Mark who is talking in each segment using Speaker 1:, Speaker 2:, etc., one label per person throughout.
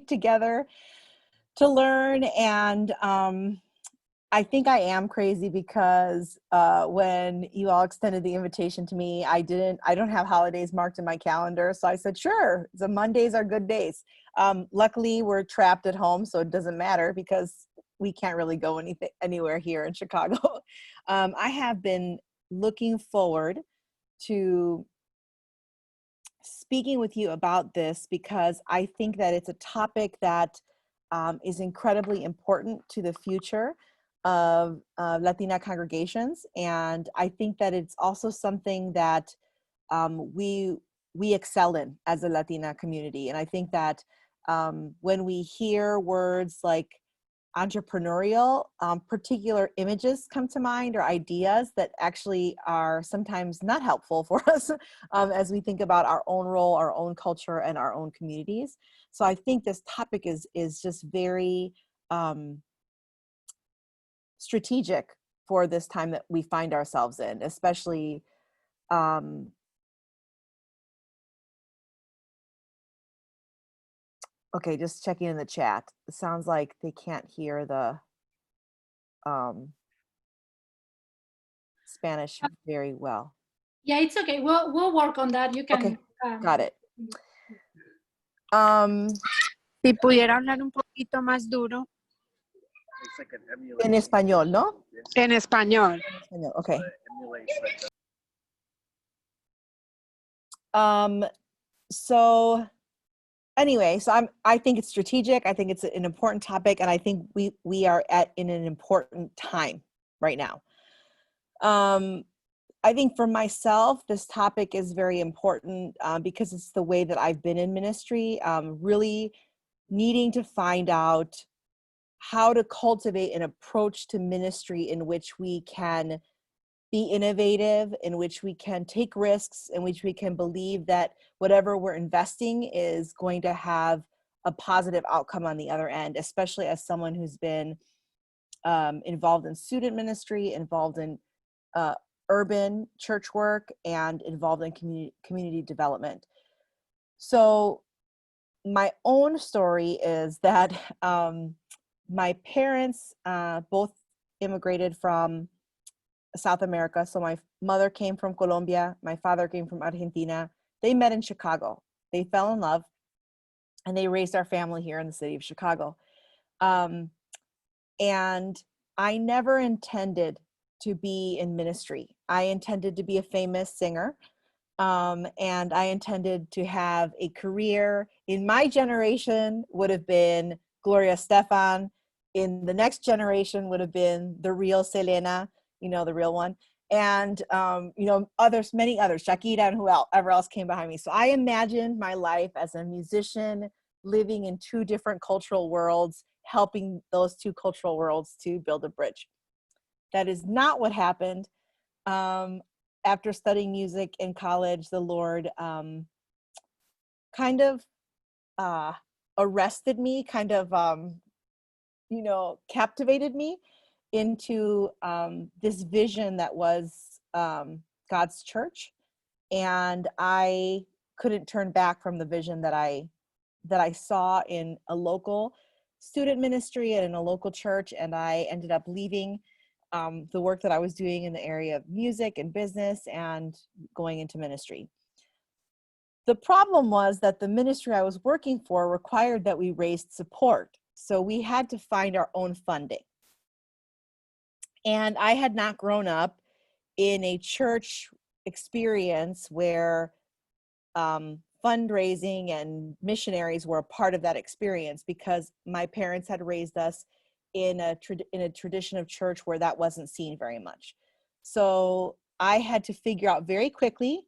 Speaker 1: together to learn. And I think I am crazy because when you all extended the invitation to me, I don't have holidays marked in my calendar. So I said, sure, the Mondays are good days. Luckily, we're trapped at home, so it doesn't matter because we can't really go anywhere here in Chicago. I have been looking forward to speaking with you about this because I think that it's a topic that is incredibly important to the future of Latina congregations. And I think that it's also something that we excel in as a Latina community. And I think that when we hear words like entrepreneurial, particular images come to mind or ideas that actually are sometimes not helpful for us as we think about our own role, our own culture, and our own communities. So I think this topic is just very strategic for this time that we find ourselves in, especially okay, just checking in the chat. It sounds like they can't hear the Spanish very well.
Speaker 2: Yeah, it's okay. We'll work on that. You can.
Speaker 1: Okay, got it.
Speaker 3: Si pudiera hablar un poquito más duro.
Speaker 1: En español, ¿no?
Speaker 3: En español.
Speaker 1: Okay. So anyway, so I think it's strategic. I think it's an important topic, and I think we are in an important time right now. I think for myself, this topic is very important because it's the way that I've been in ministry, really needing to find out how to cultivate an approach to ministry in which we can be innovative, in which we can take risks, in which we can believe that whatever we're investing is going to have a positive outcome on the other end, especially as someone who's been involved in student ministry, involved in urban church work, and involved in community development. So my own story is that my parents both immigrated from South America. So my mother came from Colombia, my father came from Argentina. They met in Chicago. They fell in love, and they raised our family here in the city of Chicago. And I never intended to be in ministry. I intended to be a famous singer, and I intended to have a career. In my generation would have been Gloria Estefan. In the next generation would have been the real Selena, the real one. And, many others, Shakira and whoever else came behind me. So I imagined my life as a musician living in two different cultural worlds, helping those two cultural worlds to build a bridge. That is not what happened. After studying music in college, the Lord kind of arrested me, kind of, captivated me into this vision that was God's church. And I couldn't turn back from the vision that I saw in a local student ministry and in a local church. And I ended up leaving the work that I was doing in the area of music and business and going into ministry. The problem was that the ministry I was working for required that we raised support. So we had to find our own funding. And I had not grown up in a church experience where fundraising and missionaries were a part of that experience, because my parents had raised us in a tradition of church where that wasn't seen very much. So I had to figure out very quickly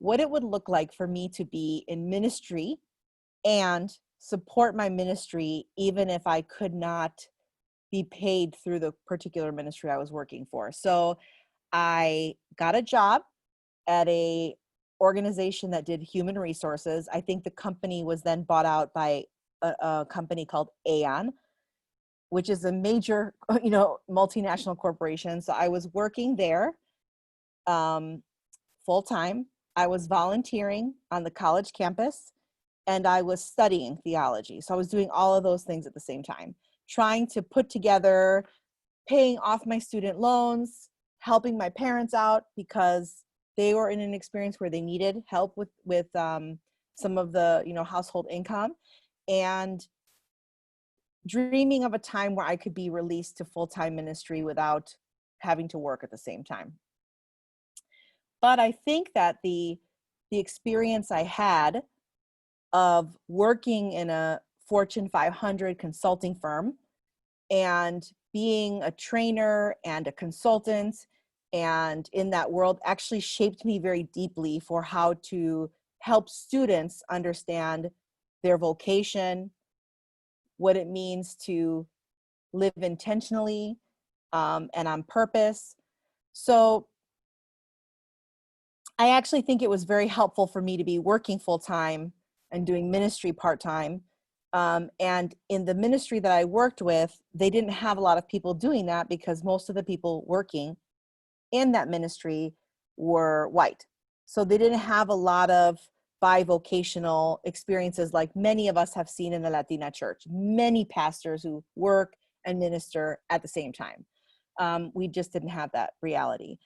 Speaker 1: what it would look like for me to be in ministry and support my ministry, even if I could not be paid through the particular ministry I was working for. So I got a job at a organization that did human resources. I think the company was then bought out by a company called Aon, which is a major, multinational corporation. So I was working there full time. I was volunteering on the college campus, and I was studying theology. So I was doing all of those things at the same time, trying to put together, paying off my student loans, helping my parents out because they were in an experience where they needed help with some of the, you know, household income, and dreaming of a time where I could be released to full-time ministry without having to work at the same time. But I think that the experience I had of working in a Fortune 500 consulting firm and being a trainer and a consultant and in that world actually shaped me very deeply for how to help students understand their vocation, what it means to live intentionally and on purpose. So I actually think it was very helpful for me to be working full-time and doing ministry part-time. And in the ministry that I worked with, they didn't have a lot of people doing that because most of the people working in that ministry were white. So they didn't have a lot of bivocational experiences like many of us have seen in the Latina church. Many pastors who work and minister at the same time. We just didn't have that reality.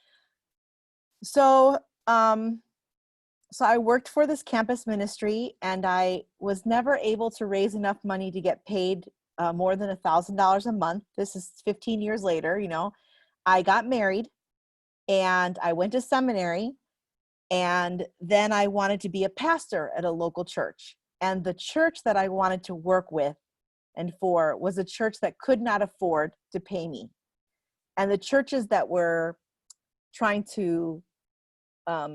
Speaker 1: So I worked for this campus ministry, and I was never able to raise enough money to get paid more than $1,000 a month. This is 15 years later, you know. I got married and I went to seminary, and then I wanted to be a pastor at a local church. And the church that I wanted to work with and for was a church that could not afford to pay me. And the churches that were trying to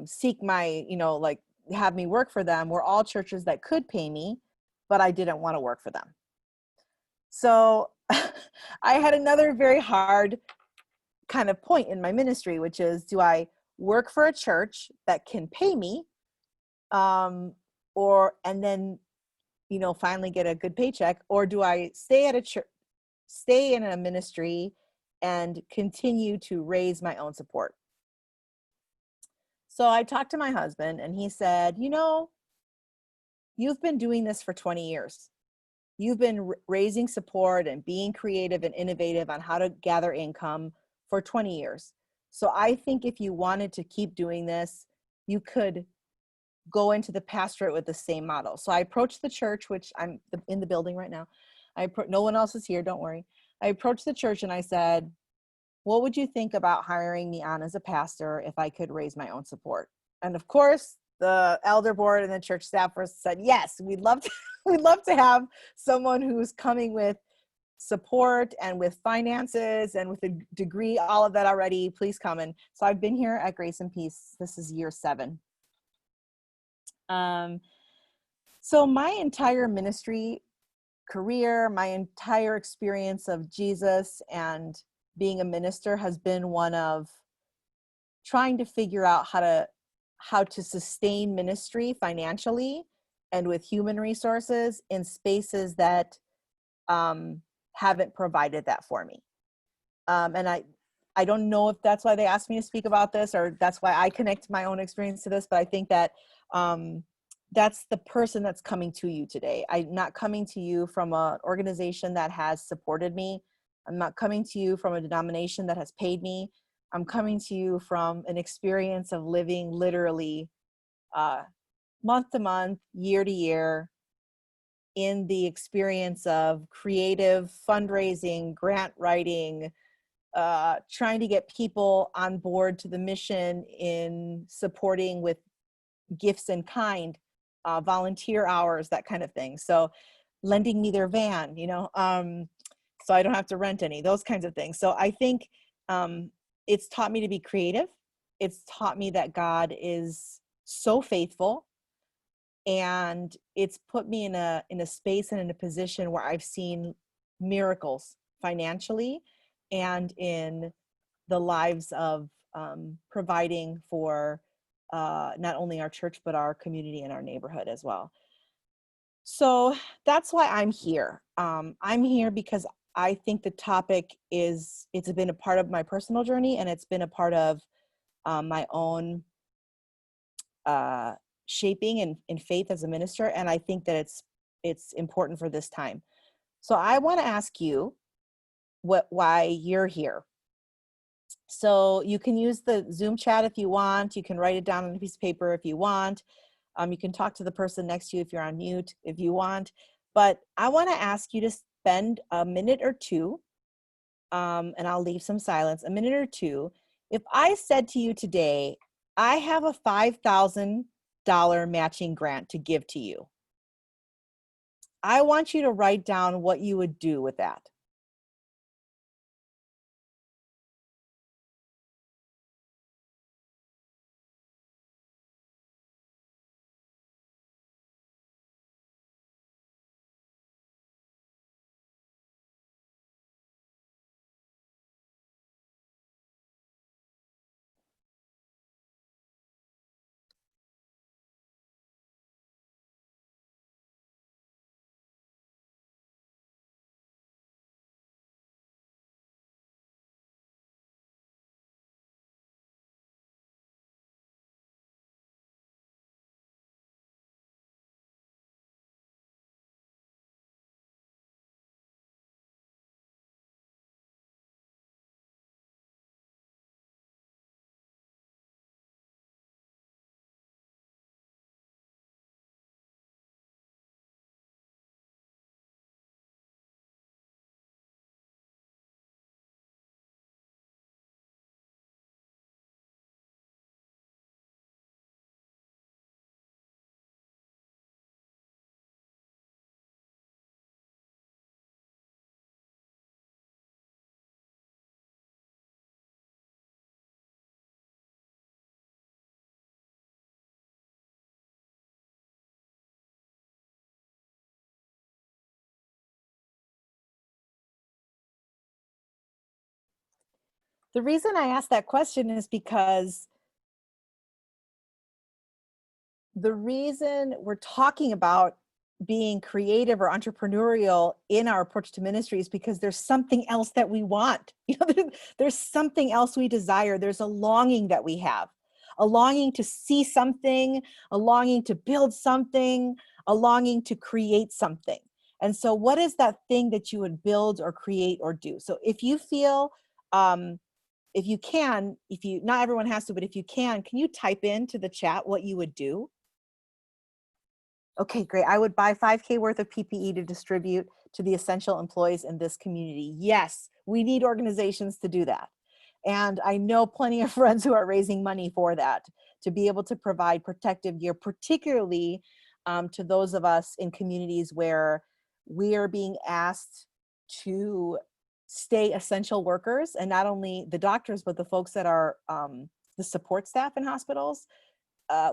Speaker 1: seek my, you know, like have me work for them were all churches that could pay me, but I didn't want to work for them. So I had another very hard kind of point in my ministry, which is, do I work for a church that can pay me and then, you know, finally get a good paycheck, or do I stay at a church, stay in a ministry and continue to raise my own support? So I talked to my husband and he said, you know, you've been doing this for 20 years. You've been raising support and being creative and innovative on how to gather income for 20 years. So I think if you wanted to keep doing this, you could go into the pastorate with the same model. So I approached the church, which I'm in the building right now. No one else is here, don't worry. I approached the church and I said, what would you think about hiring me on as a pastor if I could raise my own support? And of course, the elder board and the church staffers said, yes, we'd love to have someone who's coming with support and with finances and with a degree, all of that already. Please come. And so I've been here at Grace and Peace. This is year 7. So my entire ministry career, my entire experience of Jesus and being a minister has been one of trying to figure out how to sustain ministry financially and with human resources in spaces that haven't provided that for me. And I don't know if that's why they asked me to speak about this, or that's why I connect my own experience to this, but I think that that's the person that's coming to you today. I'm not coming to you from an organization that has supported me. I'm not coming to you from a denomination that has paid me. I'm coming to you from an experience of living literally month to month, year to year, in the experience of creative fundraising, grant writing, trying to get people on board to the mission in supporting with gifts in kind, volunteer hours, that kind of thing. So lending me their van, you know, so I don't have to rent any, those kinds of things. So I think it's taught me to be creative. It's taught me that God is so faithful, and it's put me in a space and in a position where I've seen miracles financially and in the lives of providing for not only our church, but our community and our neighborhood as well. So that's why I'm here. I'm here because I think the topic it's been a part of my personal journey, and it's been a part of my own shaping in faith as a minister, and I think that it's important for this time. So I want to ask you why you're here. So you can use the Zoom chat if you want. You can write it down on a piece of paper if you want. You can talk to the person next to you if you're on mute if you want. But I want to ask you to spend a minute or two, and I'll leave some silence, a minute or two. If I said to you today, I have a $5,000 matching grant to give to you, I want you to write down what you would do with that. The reason I asked that question is because the reason we're talking about being creative or entrepreneurial in our approach to ministry is because there's something else that we want. There's something else we desire. There's a longing that we have, a longing to see something, a longing to build something, a longing to create something. And so what is that thing that you would build or create or do? So if you feel, if you can, not everyone has to, but if you can you type into the chat what you would do? Okay, great. I would buy 5K worth of PPE to distribute to the essential employees in this community. Yes, we need organizations to do that. And I know plenty of friends who are raising money for that, to be able to provide protective gear, particularly to those of us in communities where we are being asked to stay essential workers, and not only the doctors, but the folks that are the support staff in hospitals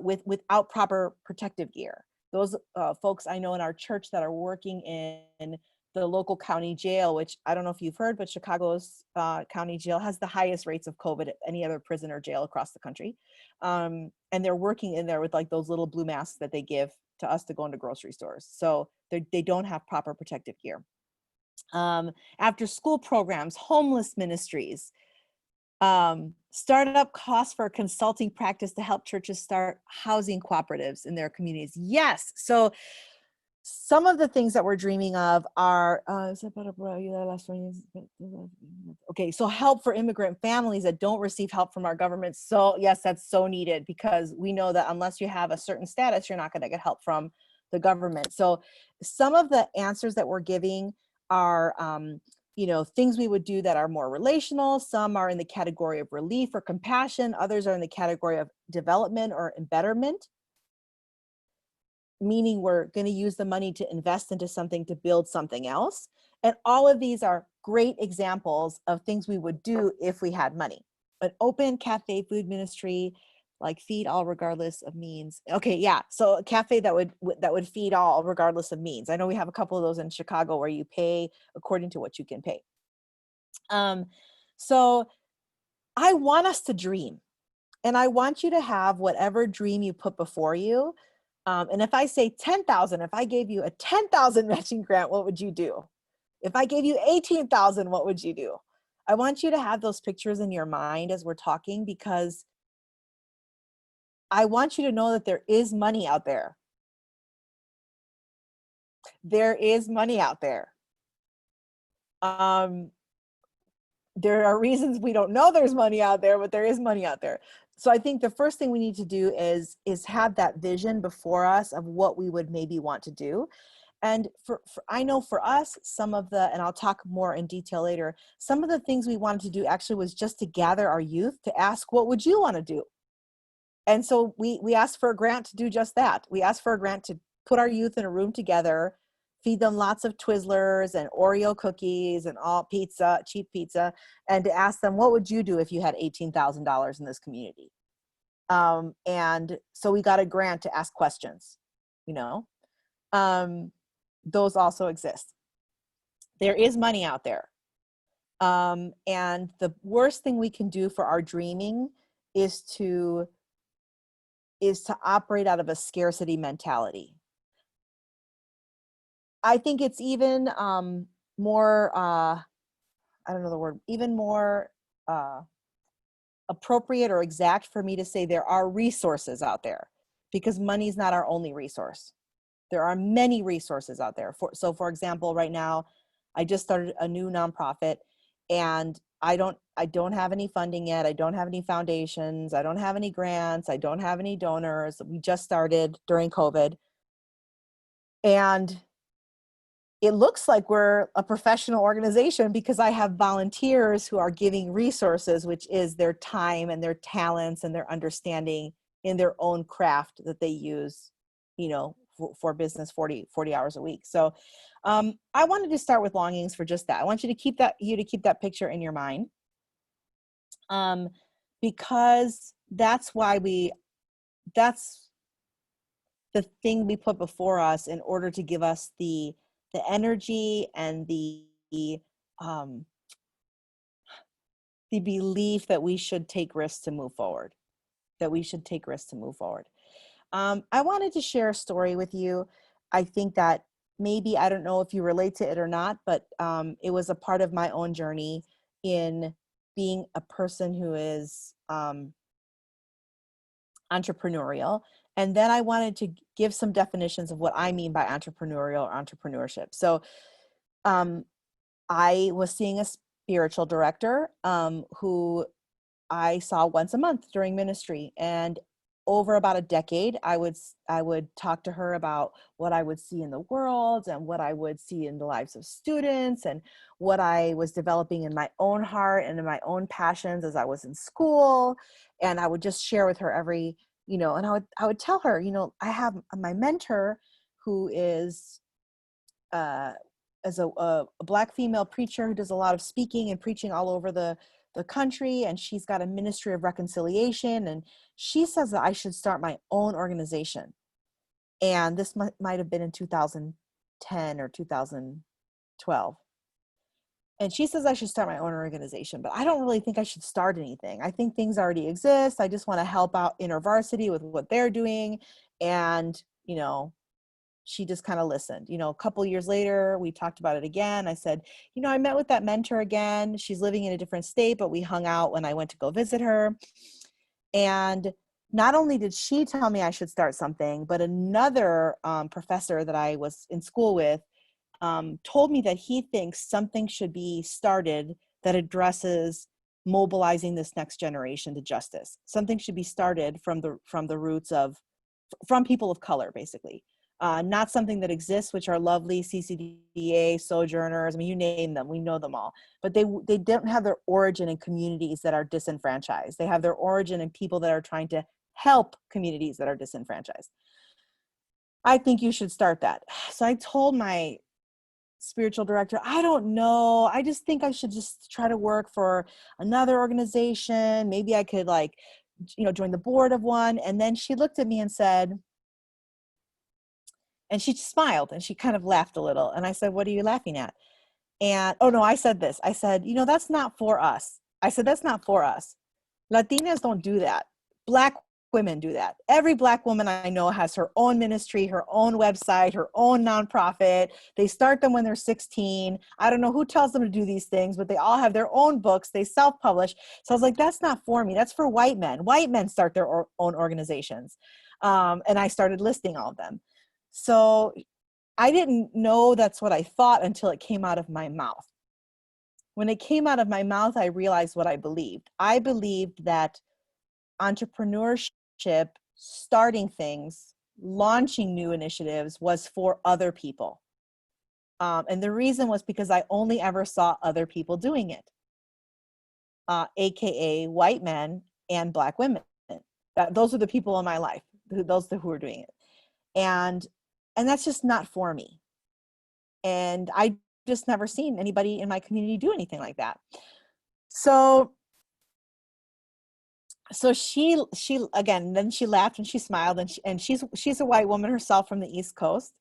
Speaker 1: without proper protective gear. Those folks I know in our church that are working in the local county jail, which I don't know if you've heard, but Chicago's county jail has the highest rates of COVID at any other prison or jail across the country. And they're working in there with like those little blue masks that they give to us to go into grocery stores. So they don't have proper protective gear. After school programs, homeless ministries, startup costs for a consulting practice to help churches start housing cooperatives in their communities. Yes. So some of the things that we're dreaming of are, okay, so help for immigrant families that don't receive help from our government. So yes, that's so needed, because we know that unless you have a certain status, you're not going to get help from the government. So some of the answers that we're giving are, things we would do that are more relational. Some are in the category of relief or compassion. Others are in the category of development or embetterment, meaning we're going to use the money to invest into something to build something else. And all of these are great examples of things we would do if we had money. An open cafe food ministry, like feed all regardless of means. Okay, yeah. So a cafe that would feed all regardless of means. I know we have a couple of those in Chicago where you pay according to what you can pay. So I want us to dream, and I want you to have whatever dream you put before you. And if I say 10,000, if I gave you a 10,000 matching grant, what would you do? If I gave you 18,000, what would you do? I want you to have those pictures in your mind as we're talking, because I want you to know that there is money out there. There is money out there. There are reasons we don't know there's money out there, but there is money out there. So I think the first thing we need to do is have that vision before us of what we would maybe want to do. And I know for us, some of the, and I'll talk more in detail later, some of the things we wanted to do actually was just to gather our youth to ask, what would you want to do? And so we asked for a grant to do just that. We asked for a grant to put our youth in a room together, feed them lots of Twizzlers and Oreo cookies and all pizza, cheap pizza, and to ask them, what would you do if you had $18,000 in this community? And so we got a grant to ask questions, you know. Those also exist. There is money out there. And the worst thing we can do for our dreaming is to operate out of a scarcity mentality. I think it's even more, I don't know the word, even more appropriate or exact for me to say there are resources out there, because money is not our only resource. There are many resources out there. So for example, right now, I just started a new nonprofit, and I don't have any funding yet. I don't have any foundations. I don't have any grants. I don't have any donors. We just started during COVID. And it looks like we're a professional organization because I have volunteers who are giving resources, which is their time and their talents and their understanding in their own craft that they use, you know, for business 40 hours a week. So I wanted to start with longings for just that. I want you to keep that picture in your mind, because that's the thing we put before us in order to give us the energy and the belief that we should take risks to move forward, I wanted to share a story with you. I think that maybe, I don't know if you relate to it or not, but it was a part of my own journey in being a person who is entrepreneurial. And then I wanted to give some definitions of what I mean by entrepreneurial or entrepreneurship. So I was seeing a spiritual director who I saw once a month during ministry, and over about a decade, I would talk to her about what I would see in the world and what I would see in the lives of students and what I was developing in my own heart and in my own passions as I was in school. And I would just share with her every, you know, and I would tell her, you know, I have my mentor who is as a Black female preacher who does a lot of speaking and preaching all over the country, and she's got a ministry of reconciliation, and she says that I should start my own organization. And this might have been in 2010 or 2012. And she says I should start my own organization, but I don't really think I should start anything. I think things already exist. I just want to help out InterVarsity with what they're doing. And, you know, she just kind of listened. You know, a couple years later, we talked about it again. I said, you know, I met with that mentor again. She's living in a different state, but we hung out when I went to go visit her. And not only did she tell me I should start something, but another professor that I was in school with told me that he thinks something should be started that addresses mobilizing this next generation to justice. Something should be started from the roots of, from people of color, basically. Not something that exists, which are lovely CCDA, Sojourners, I mean, you name them, we know them all. But they don't have their origin in communities that are disenfranchised. They have their origin in people that are trying to help communities that are disenfranchised. I think you should start that. So I told my spiritual director, I don't know, I just think I should just try to work for another organization. Maybe I could, like, you know, join the board of one. And then she looked at me and said, and she smiled and she kind of laughed a little. And I said, what are you laughing at? And, oh no, I said this. I said, you know, that's not for us. I said, that's not for us. Latinas don't do that. Black women do that. Every Black woman I know has her own ministry, her own website, her own nonprofit. They start them when they're 16. I don't know who tells them to do these things, but they all have their own books. They self-publish. So I was like, that's not for me. That's for white men. White men start their own organizations. And I started listing all of them. So I didn't know that's what I thought until it came out of my mouth. When it came out of my mouth, I realized what I believed. I believed that entrepreneurship, starting things, launching new initiatives was for other people. And the reason was because I only ever saw other people doing it, AKA white men and Black women. Those are the people in my life, those who are doing it. And that's just not for me. And I just never seen anybody in my community do anything like that. So she again, then she laughed and she smiled, and she's a white woman herself from the East Coast,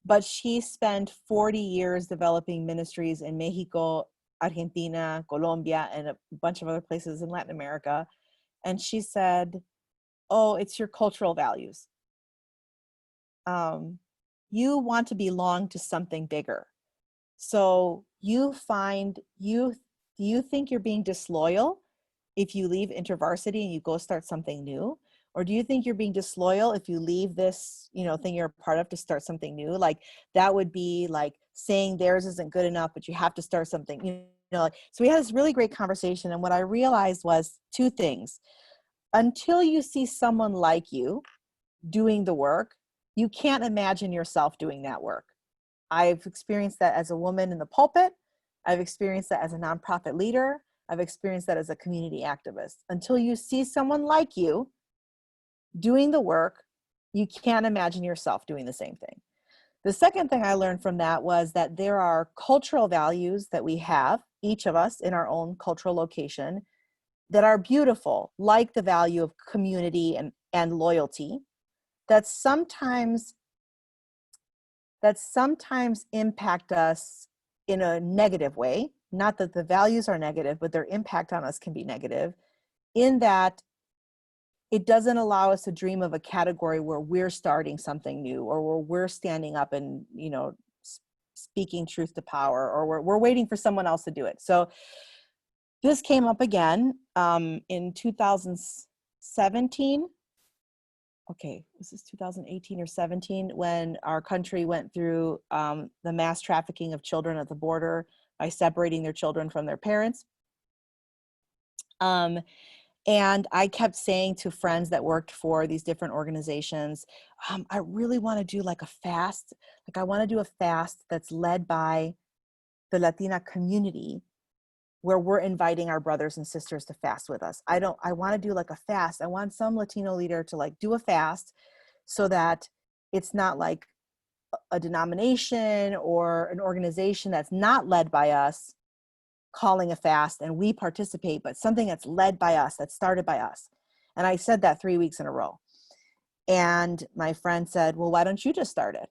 Speaker 1: but she spent 40 years developing ministries in Mexico, Argentina, Colombia, and a bunch of other places in Latin America. And she said, oh, it's your cultural values. You want to belong to something bigger. So you think you're being disloyal if you leave InterVarsity and you go start something new? Or do you think you're being disloyal if you leave this, thing you're a part of to start something new? Like that would be like saying theirs isn't good enough, but you have to start something, so we had this really great conversation. And what I realized was two things. Until you see someone like you doing the work, you can't imagine yourself doing that work. I've experienced that as a woman in the pulpit. I've experienced that as a nonprofit leader. I've experienced that as a community activist. Until you see someone like you doing the work, you can't imagine yourself doing the same thing. The second thing I learned from that was that there are cultural values that we have, each of us in our own cultural location, that are beautiful, like the value of community and loyalty, that sometimes impact us in a negative way. Not that the values are negative, but their impact on us can be negative, in that it doesn't allow us to dream of a category where we're starting something new, or where we're standing up and, speaking truth to power, or we're waiting for someone else to do it. So this came up again in 2017. Okay, was this 2018 or 17, when our country went through the mass trafficking of children at the border by separating their children from their parents. And I kept saying to friends that worked for these different organizations, I really want to do like a fast. Like I want to do a fast that's led by the Latina community, where we're inviting our brothers and sisters to fast with us. I want to do like a fast. I want some Latino leader to like do a fast, so that it's not like a denomination or an organization that's not led by us calling a fast and we participate, but something that's led by us, that's started by us. And I said that 3 weeks in a row. And my friend said, well, why don't you just start it?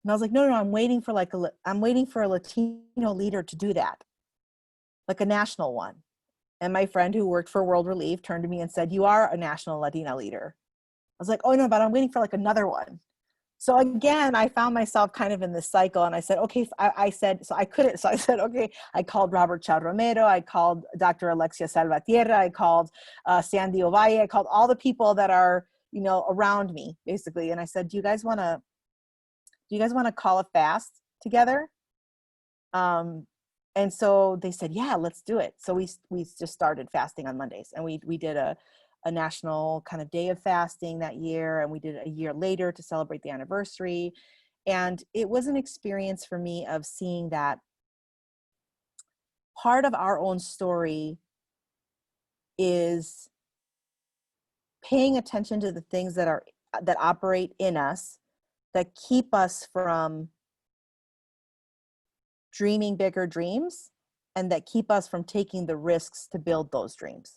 Speaker 1: And I was like, no, I'm waiting for a Latino leader to do that, like a national one. And my friend who worked for World Relief turned to me and said, you are a national Latina leader. I was like, oh no, but I'm waiting for like another one. So again, I found myself kind of in this cycle, and I said, okay, I said, okay, I called Robert Chad Romero, I called Dr. Alexia Salvatierra, I called Sandy Ovalle, I called all the people that are, around me basically. And I said, do you guys want to call a fast together? And so they said, yeah, let's do it. So we just started fasting on Mondays, and we did a national kind of day of fasting that year, and we did it a year later to celebrate the anniversary. And it was an experience for me of seeing that part of our own story is paying attention to the things that operate in us, that keep us from dreaming bigger dreams, and that keep us from taking the risks to build those dreams.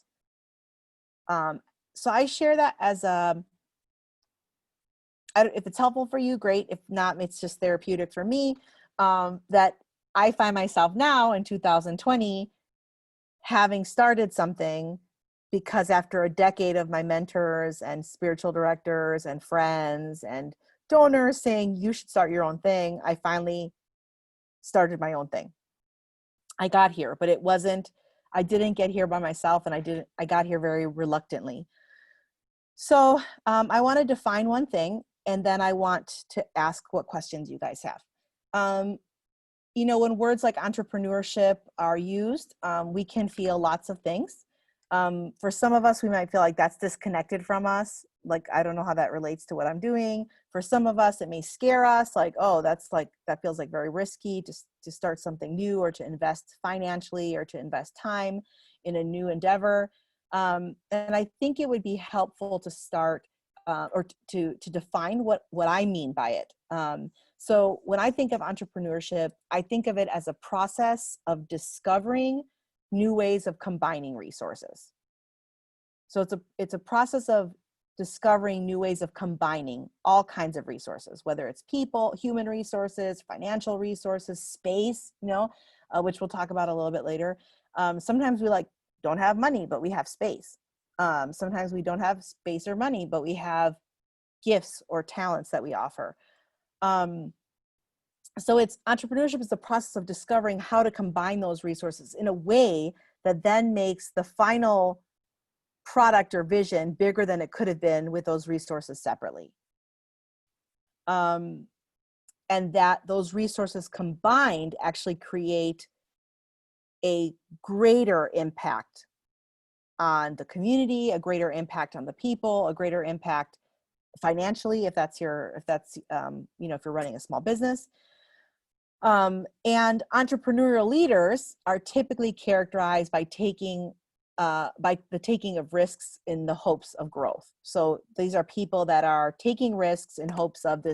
Speaker 1: So I share that as if it's helpful for you, great. If not, it's just therapeutic for me, that I find myself now in 2020, having started something because after a decade of my mentors and spiritual directors and friends and donors saying you should start your own thing, I finally started my own thing. I got here, but I didn't get here by myself, and I got here very reluctantly. So I want to define one thing, and then I want to ask what questions you guys have. You know, when words like entrepreneurship are used, we can feel lots of things. For some of us, we might feel like that's disconnected from us. Like, I don't know how that relates to what I'm doing. For some of us, it may scare us, like, oh, that feels like very risky to start something new, or to invest financially, or to invest time in a new endeavor. And I think it would be helpful to start or to define what I mean by it. So when I think of entrepreneurship, I think of it as a process of discovering new ways of combining resources. So it's a process of discovering new ways of combining all kinds of resources, whether it's people, human resources, financial resources, space, which we'll talk about a little bit later. Sometimes we don't have money, but we have space. Sometimes we don't have space or money, but we have gifts or talents that we offer. So entrepreneurship is the process of discovering how to combine those resources in a way that then makes the final product or vision bigger than it could have been with those resources separately. And that those resources combined actually create a greater impact on the community, a greater impact on the people, a greater impact financially, if you're running a small business. And entrepreneurial leaders are typically characterized by the taking of risks in the hopes of growth. So these are people that are taking risks in hopes of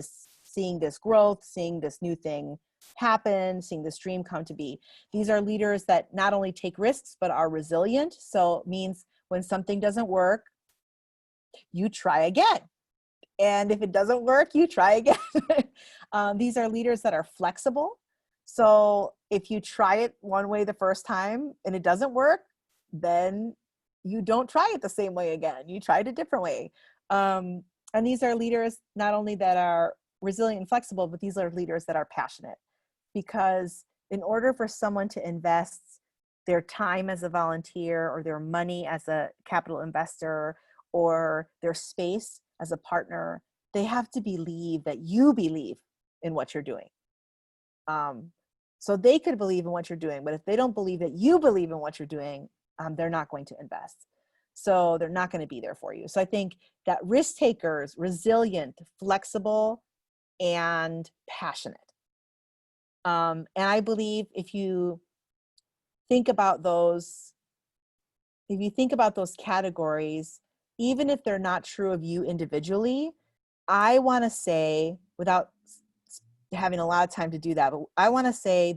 Speaker 1: seeing this growth, seeing this new thing happen, seeing this dream come to be. These are leaders that not only take risks, but are resilient. So it means when something doesn't work, you try again. And if it doesn't work, you try again. These are leaders that are flexible. So if you try it one way the first time and it doesn't work, then you don't try it the same way again. You try it a different way. And these are leaders not only that are resilient and flexible, but these are leaders that are passionate. Because in order for someone to invest their time as a volunteer, or their money as a capital investor, or their space as a partner, they have to believe that you believe in what you're doing. So they could believe in what you're doing, but if they don't believe that you believe in what you're doing, they're not going to invest. So they're not going to be there for you. So I think that risk takers, resilient, flexible, and passionate. And I believe if you think about those categories, even if they're not true of you individually, I want to say, without having a lot of time to do that, but I want to say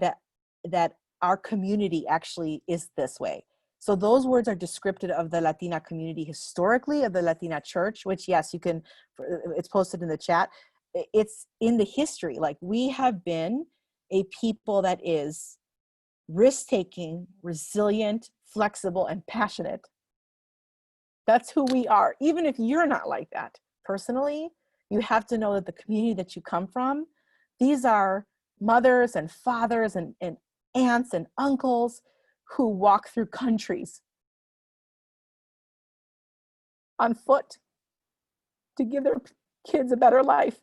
Speaker 1: that our community actually is this way. So those words are descriptive of the Latina community historically, of the Latina church, which, yes, it's posted in the chat. It's in the history. Like, we have been a people that is risk-taking, resilient, flexible, and passionate. That's who we are. Even if you're not like that personally, you have to know that the community that you come from, these are mothers and fathers and aunts and uncles who walk through countries on foot to give their kids a better life.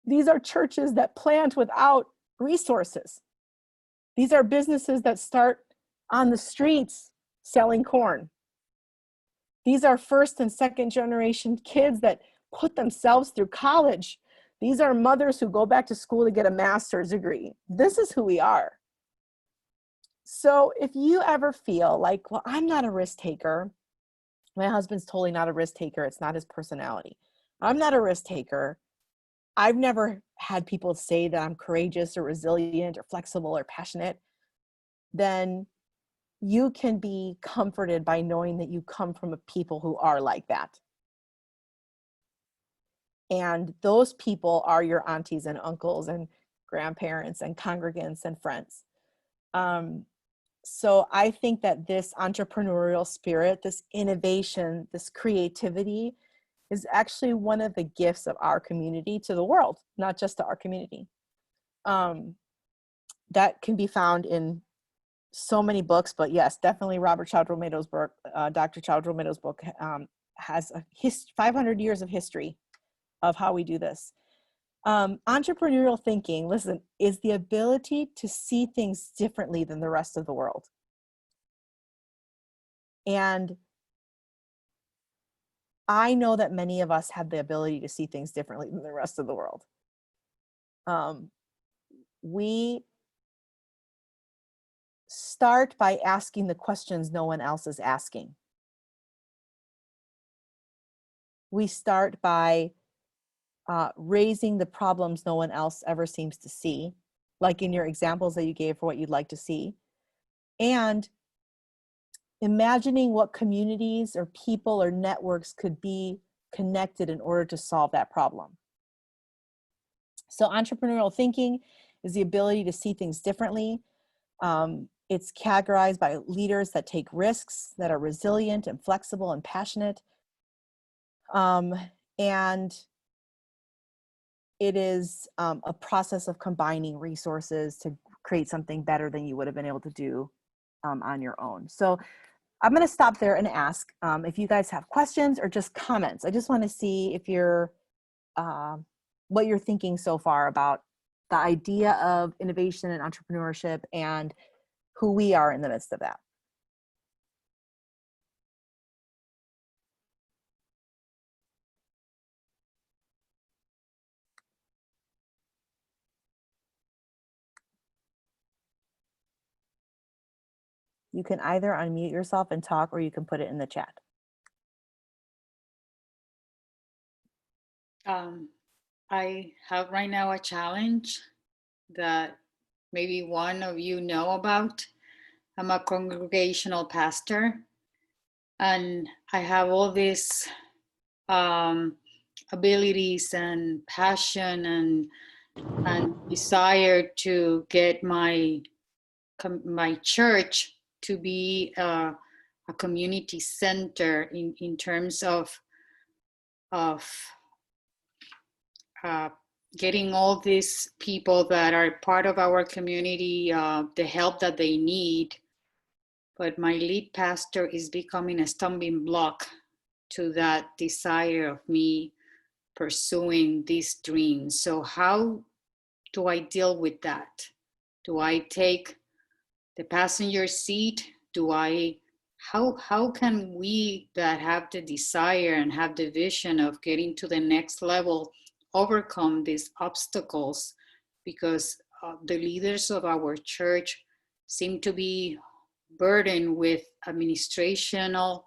Speaker 1: These are churches that plant without resources. These are businesses that start on the streets selling corn. These are first and second generation kids that put themselves through college. These are mothers who go back to school to get a master's degree. This is who we are. So if you ever feel like, well, I'm not a risk taker. My husband's totally not a risk taker. It's not his personality. I'm not a risk taker. I've never had people say that I'm courageous or resilient or flexible or passionate. Then you can be comforted by knowing that you come from a people who are like that. And those people are your aunties and uncles and grandparents and congregants and friends. So I think that this entrepreneurial spirit, this innovation, this creativity is actually one of the gifts of our community to the world, not just to our community. That can be found in so many books, but yes, definitely Robert Child Romito's book, Dr. Child Romito's book has 500 years of history of how we do this. Entrepreneurial thinking, listen, is the ability to see things differently than the rest of the world. And I know that many of us have the ability to see things differently than the rest of the world. We start by asking the questions no one else is asking. We start by raising the problems no one else ever seems to see, like in your examples that you gave for what you'd like to see, and imagining what communities or people or networks could be connected in order to solve that problem. So entrepreneurial thinking is the ability to see things differently. It's categorized by leaders that take risks, that are resilient and flexible and passionate. And it is a process of combining resources to create something better than you would have been able to do on your own. So I'm going to stop there and ask if you guys have questions or just comments. I just want to see if you're, what you're thinking so far about the idea of innovation and entrepreneurship and who we are in the midst of that. You can either unmute yourself and talk, or you can put it in the chat.
Speaker 4: I have right now a challenge that maybe one of you know about. I'm a congregational pastor, and I have all these abilities and passion and desire to get my church to be a community center in terms of getting all these people that are part of our community the help that they need. But my lead pastor is becoming a stumbling block to that desire of me pursuing these dreams. So how do I deal with that? Do I take the passenger seat? How can we that have the desire and have the vision of getting to the next level overcome these obstacles? Because the leaders of our church seem to be burdened with administrational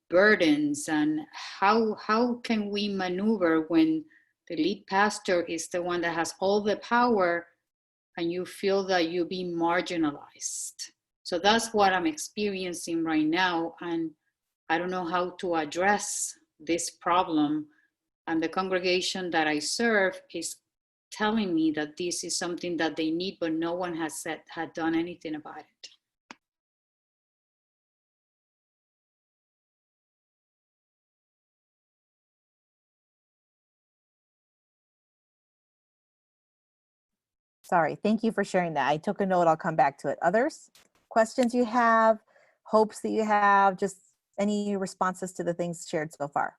Speaker 4: burdens. And how can we maneuver when the lead pastor is the one that has all the power and you feel that you're being marginalized? So that's what I'm experiencing right now, and I don't know how to address this problem. And the congregation that I serve is telling me that this is something that they need, but no one had done anything about it.
Speaker 1: Sorry, thank you for sharing that. I took a note, I'll come back to it. Others, questions you have, hopes that you have, just any responses to the things shared so far?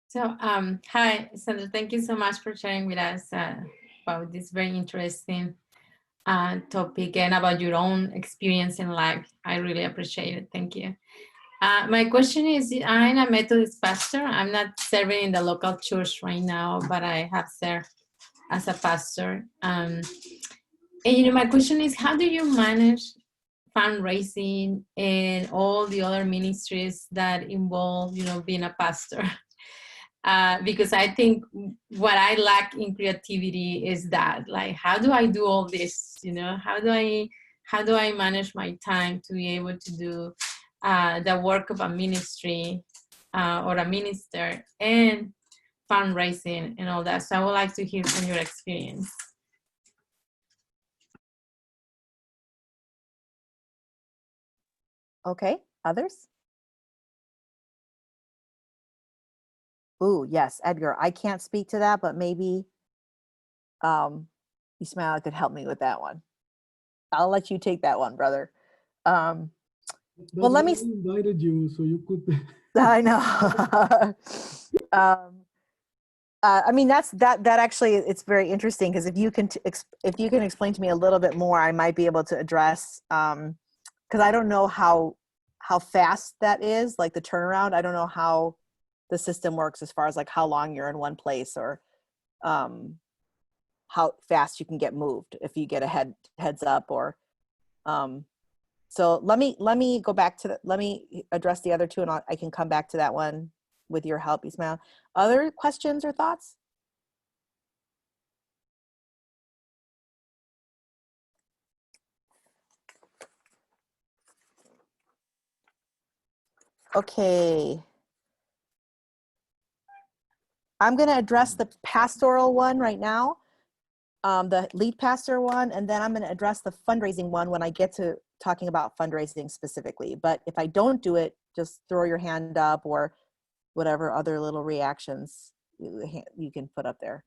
Speaker 5: So, hi, Sandra, thank you so much for sharing with us about this very interesting topic and about your own experience in life. I really appreciate it. Thank you. My question is, I'm a Methodist pastor. I'm not serving in the local church right now, but I have served as a pastor. And my question is, how do you manage fundraising and all the other ministries that involve, being a pastor? Because I think what I lack in creativity is that, like, how do I do all this? How do I manage my time to be able to do the work of a ministry or a minister, and fundraising and all that. So I would like to hear from your experience.
Speaker 1: Okay, others? Ooh, yes, Edgar, I can't speak to that, but maybe Ismail could help me with that one. I'll let you take that one, brother. Well, let me.
Speaker 6: I invited you so you could.
Speaker 1: I know. I mean, that actually, it's very interesting because if you can explain to me a little bit more, I might be able to address. Because I don't know how fast that is, like the turnaround. I don't know how the system works as far as like how long you're in one place or how fast you can get moved if you get a heads up or. So let me go back to let me address the other two, and I can come back to that one with your help, Ismail. Other questions or thoughts? Okay. I'm going to address the pastoral one right now, the lead pastor one, and then I'm going to address the fundraising one when I get to talking about fundraising specifically. But if I don't do it, just throw your hand up or whatever other little reactions you can put up there.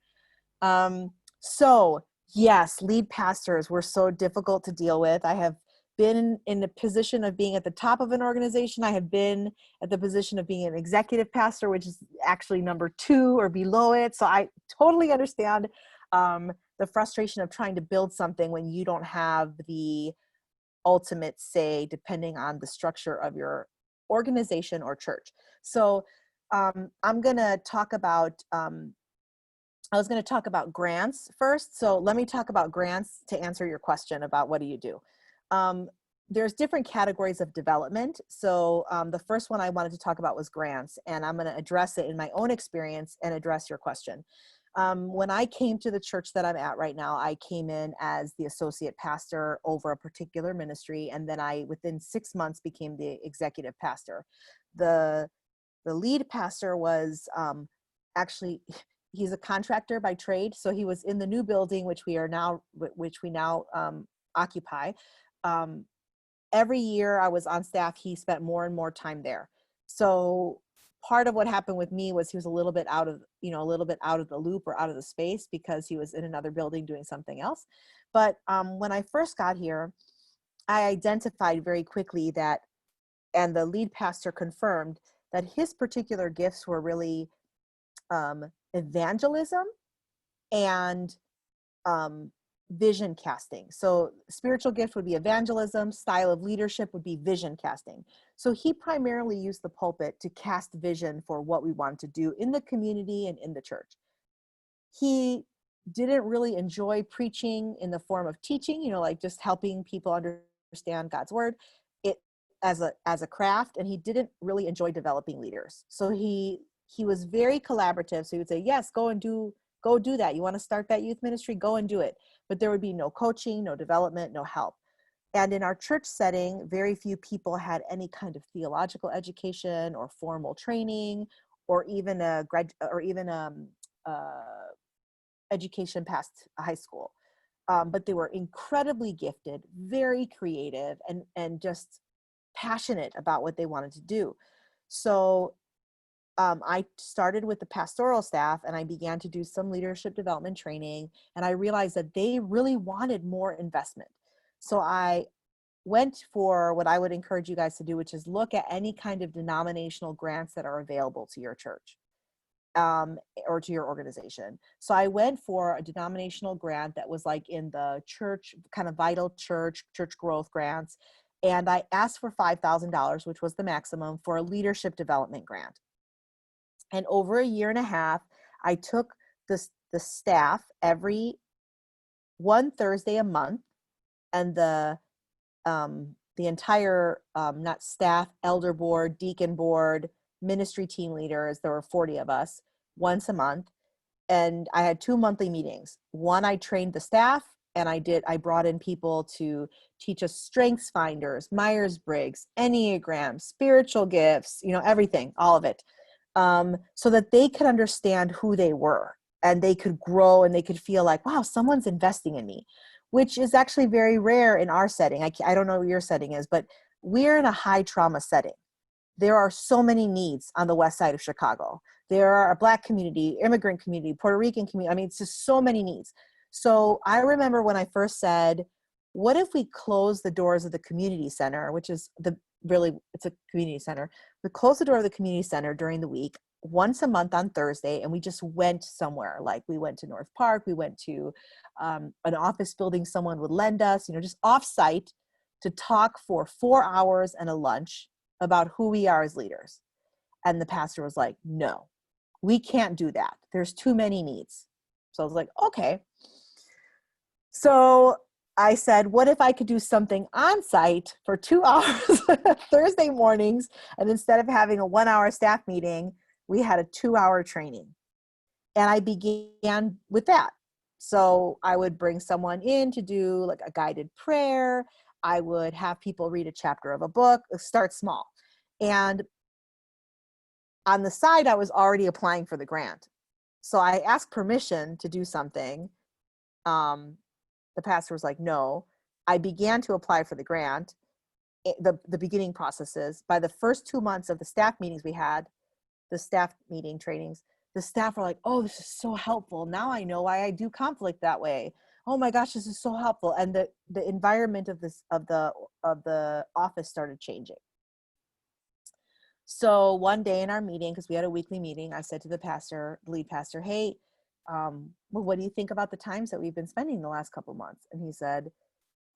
Speaker 1: So yes, lead pastors were so difficult to deal with. I have been in the position of being at the top of an organization. I have been at the position of being an executive pastor, which is actually number 2 or below it. So I totally understand the frustration of trying to build something when you don't have the ultimate say, depending on the structure of your organization or church. So I'm going to talk about I was going to talk about grants first. So let me talk about grants to answer your question about what do you do. There's different categories of development. So the first one I wanted to talk about was grants, and I'm going to address it in my own experience and address your question. When I came to the church that I'm at right now, I came in as the associate pastor over a particular ministry, and then I, within 6 months, became the executive pastor. The lead pastor was actually, he's a contractor by trade, so he was in the new building, which we now occupy. Every year I was on staff, he spent more and more time there. So part of what happened with me was he was a little bit out of the loop or out of the space because he was in another building doing something else. But when I first got here, I identified very quickly that, and the lead pastor confirmed, that his particular gifts were really evangelism and vision casting. So spiritual gift would be evangelism, style of leadership would be vision casting. So he primarily used the pulpit to cast vision for what we wanted to do in the community and in the church. He didn't really enjoy preaching in the form of teaching, like just helping people understand God's word as a craft, and he didn't really enjoy developing leaders. So he was very collaborative. So he would say, yes, go do that. You want to start that youth ministry, go and do it. But there would be no coaching, no development, no help. And in our church setting, very few people had any kind of theological education or formal training, or even education past high school. But they were incredibly gifted, very creative, and just passionate about what they wanted to do. So I started with the pastoral staff, and I began to do some leadership development training, and I realized that they really wanted more investment. So I went for what I would encourage you guys to do, which is look at any kind of denominational grants that are available to your church or to your organization. So I went for a denominational grant that was like in the church, kind of vital church growth grants. And I asked for $5,000, which was the maximum, for a leadership development grant. And over a year and a half, I took the staff every one Thursday a month, and the entire, not staff, elder board, deacon board, ministry team leaders, there were 40 of us, once a month. And I had 2 monthly meetings. One, I trained the staff, And I brought in people to teach us strengths finders, Myers-Briggs, Enneagram, spiritual gifts, everything, all of it. So that they could understand who they were and they could grow and they could feel like, wow, someone's investing in me, which is actually very rare in our setting. I don't know what your setting is, but we're in a high trauma setting. There are so many needs on the west side of Chicago. There are a Black community, immigrant community, Puerto Rican community. I mean, it's just so many needs. So I remember when I first said, what if we close the doors of the community center, which is it's a community center. We closed the door of the community center during the week, once a month on Thursday, and we just went somewhere. Like we went to North Park, we went to an office building someone would lend us, just off-site to talk for 4 hours and a lunch about who we are as leaders. And the pastor was like, no, we can't do that. There's too many needs. So I was like, okay. So I said, what if I could do something on site for 2 hours Thursday mornings? And instead of having a 1 hour staff meeting, we had a 2 hour training. And I began with that. So I would bring someone in to do like a guided prayer. I would have people read a chapter of a book, start small. And on the side, I was already applying for the grant. So I asked permission to do something. The pastor was like, no. I began to apply for the grant. The beginning processes. By the first 2 months of the staff meetings we had, the staff meeting trainings, the staff were like, oh, this is so helpful. Now I know why I do conflict that way. Oh my gosh, this is so helpful. And the environment of the office started changing. So one day in our meeting, because we had a weekly meeting, I said to the lead pastor, hey, well, what do you think about the times that we've been spending the last couple of months? And he said,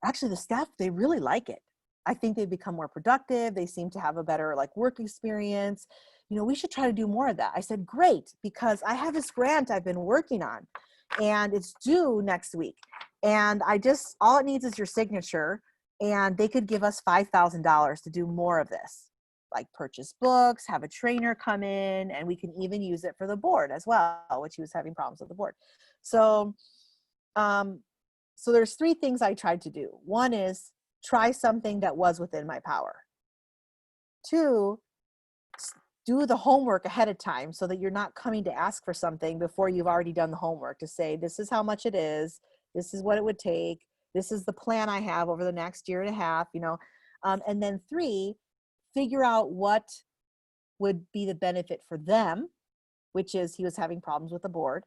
Speaker 1: actually, the staff, they really like it. I think they've become more productive. They seem to have a better like work experience. We should try to do more of that. I said, great, because I have this grant I've been working on and it's due next week. And all it needs is your signature, and they could give us $5,000 to do more of this, like purchase books, have a trainer come in, and we can even use it for the board as well, which he was having problems with the board. So there's 3 things I tried to do. One is try something that was within my power. 2, do the homework ahead of time so that you're not coming to ask for something before you've already done the homework, to say, this is how much it is. This is what it would take. This is the plan I have over the next year and a half, and then 3, figure out what would be the benefit for them, which is he was having problems with the board,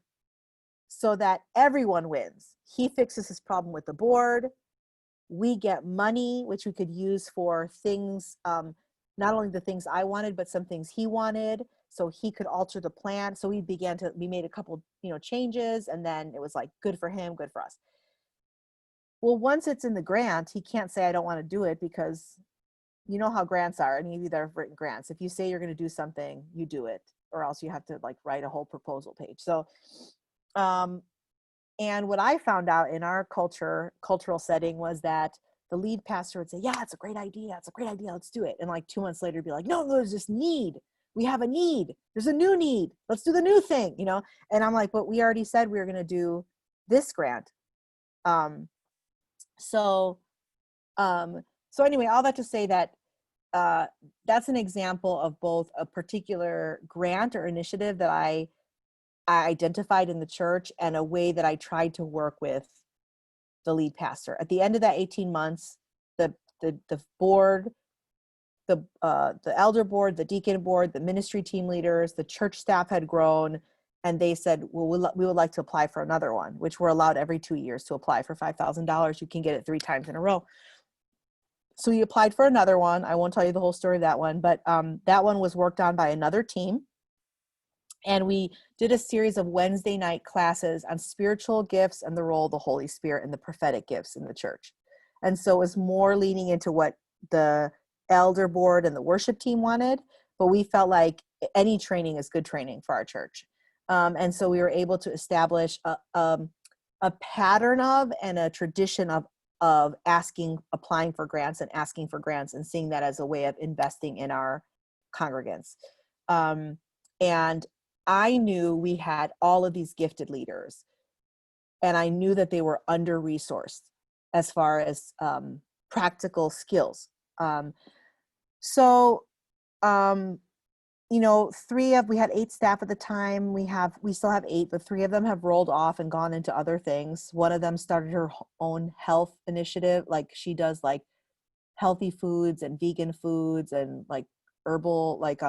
Speaker 1: so that everyone wins. He fixes his problem with the board. We get money, which we could use for things, not only the things I wanted, but some things he wanted, so he could alter the plan. So we made a couple, changes, and then it was like good for him, good for us. Well, once it's in the grant, he can't say, I don't want to do it, because you know how grants are. Any of you that have written grants, if you say you're going to do something, you do it, or else you have to like write a whole proposal page. So, and what I found out in our cultural setting was that the lead pastor would say, yeah, it's a great idea. It's a great idea. Let's do it. And like 2 months later, be like, no, there's this need. We have a need. There's a new need. Let's do the new thing, And I'm like, but we already said we were going to do this grant. So anyway, all that to say that that's an example of both a particular grant or initiative that I identified in the church, and a way that I tried to work with the lead pastor. At the end of that 18 months, the board, the elder board, the deacon board, the ministry team leaders, the church staff had grown, and they said, well, we would like to apply for another one, which we're allowed every 2 years to apply for $5,000. You can get it 3 times in a row. So we applied for another one. I won't tell you the whole story of that one, but that one was worked on by another team. And we did a series of Wednesday night classes on spiritual gifts and the role of the Holy Spirit and the prophetic gifts in the church. And so it was more leaning into what the elder board and the worship team wanted, but we felt like any training is good training for our church. And so we were able to establish a pattern of and a tradition of applying for grants and asking for grants, and seeing that as a way of investing in our congregants. And I knew we had all of these gifted leaders. and I knew that they were under-resourced as far as practical skills. So, you know, we had 8 staff at the time. We still have 8, but 3 of them have rolled off and gone into other things. One of them started her own health initiative. Like she does like healthy foods and vegan foods and like herbal, like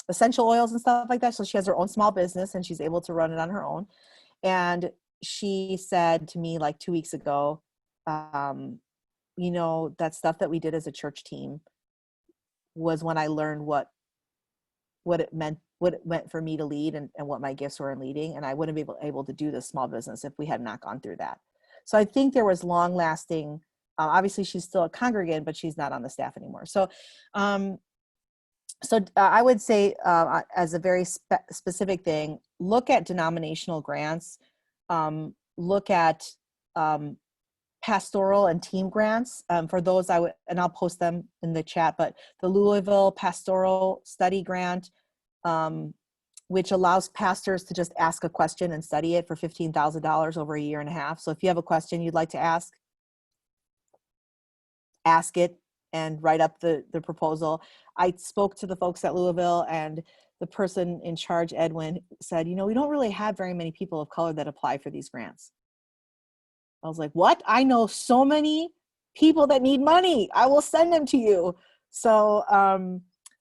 Speaker 1: essential oils and stuff like that. So she has her own small business and she's able to run it on her own. And she said to me like 2 weeks ago, you know, that stuff that we did as a church team was when I learned what it meant for me to lead and what my gifts were in leading. And I wouldn't be able to do this small business if we had not gone through that. So I think there was long lasting, obviously she's still a congregant, but she's not on the staff anymore. So, I would say as a very specific thing, look at denominational grants, look at pastoral and team grants. For those and I'll post them in the chat, but the Louisville Pastoral Study Grant, which allows pastors to just ask a question and study it for $15,000 over a year and a half. So if you have a question you'd like to ask it and write up the proposal. I spoke to the folks at Louisville, and the person in charge, Edwin, said, you know, we don't really have very many people of color that apply for these grants. I was like, what? I know so many people that need money. I will send them to you. So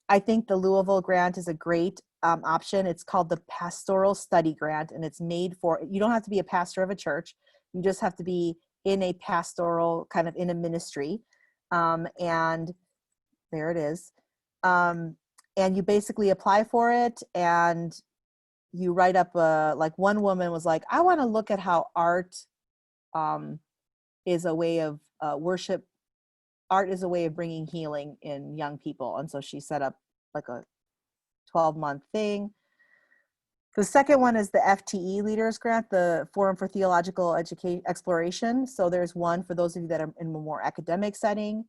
Speaker 1: I think the Louisville grant is a great option. It's called the Pastoral Study Grant, and it's made for, you don't have to be a pastor of a church. You just have to be in a pastoral, kind of in a ministry. And there it is. And you basically apply for it, and you write up like one woman was like, I want to look at how art is a way of worship. Art is a way of bringing healing in young people. And so she set up like a 12-month thing. The second one is the FTE Leaders Grant, the Forum for Theological Exploration. So there's one for those of you that are in a more academic setting.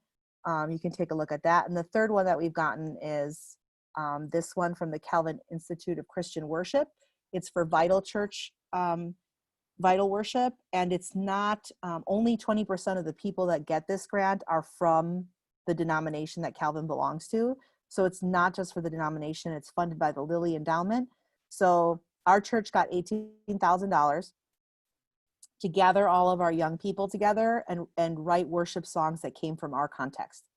Speaker 1: You can take a look at that. And the third one that we've gotten is this one from the Calvin Institute of Christian Worship. It's for Vital Church, Vital Worship. And it's not, only 20% of the people that get this grant are from the denomination that Calvin belongs to. So it's not just for the denomination, it's funded by the Lilly Endowment. So our church got $18,000 to gather all of our young people together and write worship songs that came from our context.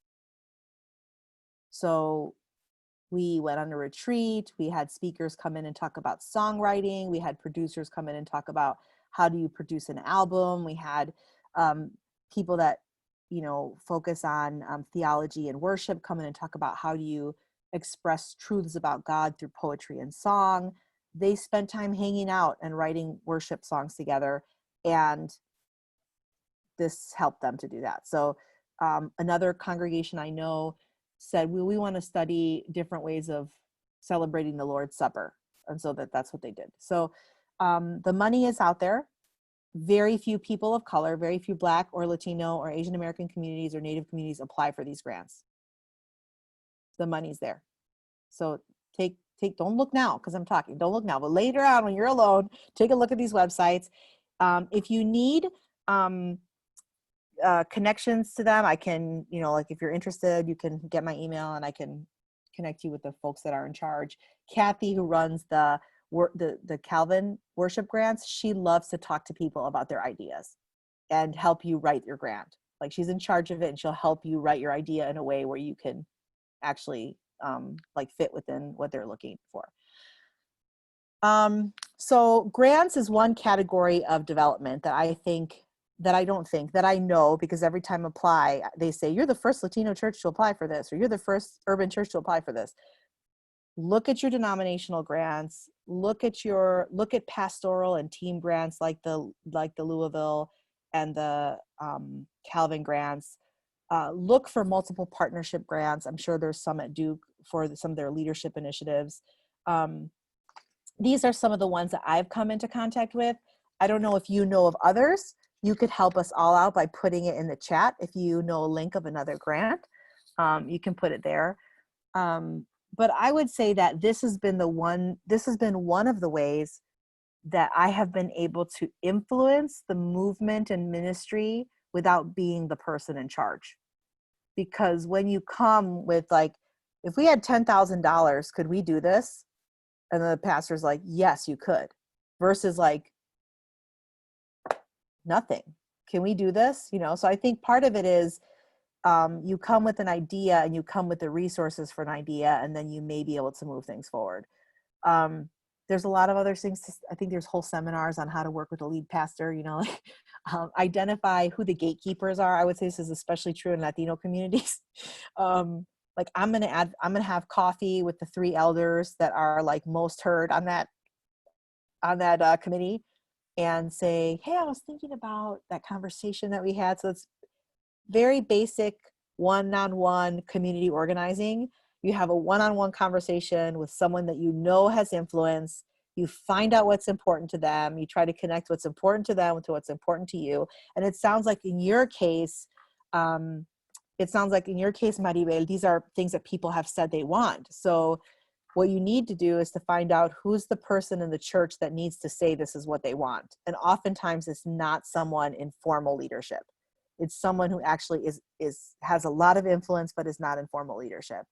Speaker 1: So we went on a retreat. We had speakers come in and talk about songwriting. We had producers come in and talk about how do you produce an album. We had people that, you know, focus on theology and worship come in and talk about how do you express truths about God through poetry and song. They spent time hanging out and writing worship songs together, and this helped them to do that. So another congregation I know said, we want to study different ways of celebrating the Lord's Supper. And so that's what they did. So the money is out there. Very few people of color, very few Black or Latino or Asian American communities or Native communities apply for these grants. The money's there. So don't look now because I'm talking, don't look now, but later on when you're alone, take a look at these websites. If you need connections to them, I can, you know, like if you're interested, you can get my email and I can connect you with the folks that are in charge. Kathy, who runs the Calvin worship grants, she loves to talk to people about their ideas and help you write your grant. Like she's in charge of it and she'll help you write your idea in a way where you can actually like fit within what they're looking for. So grants is one category of development that I know, because every time I apply, they say, you're the first Latino church to apply for this, or you're the first urban church to apply for this. Look at your denominational grants, look at pastoral and team grants like the Louisville and the Calvin grants. Look for multiple partnership grants. I'm sure there's some at Duke for some of their leadership initiatives. These are some of the ones that I've come into contact with. I don't know if you know of others. You could help us all out by putting it in the chat. If you know a link of another grant, you can put it there. But I would say that this has been one of the ways that I have been able to influence the movement and ministry without being the person in charge. Because when you come with like, if we had $10,000, could we do this? And the pastor's like, yes, you could. Versus like, nothing. Can we do this? You know, so I think part of it is you come with an idea and you come with the resources for an idea, and then you may be able to move things forward. There's a lot of other things. I think there's whole seminars on how to work with a lead pastor, you know, like, identify who the gatekeepers are. I would say this is especially true in Latino communities. Like I'm going to have coffee with the 3 elders that are like most heard on that committee, and say, hey, I was thinking about that conversation that we had. So it's very basic one-on-one community organizing. You have a one-on-one conversation with someone that you know has influence. You find out what's important to them. You try to connect what's important to them to what's important to you. And it sounds like in your case, Maribel, these are things that people have said they want. So what you need to do is to find out who's the person in the church that needs to say this is what they want. And oftentimes it's not someone in formal leadership. It's someone who actually has a lot of influence, but is not in formal leadership.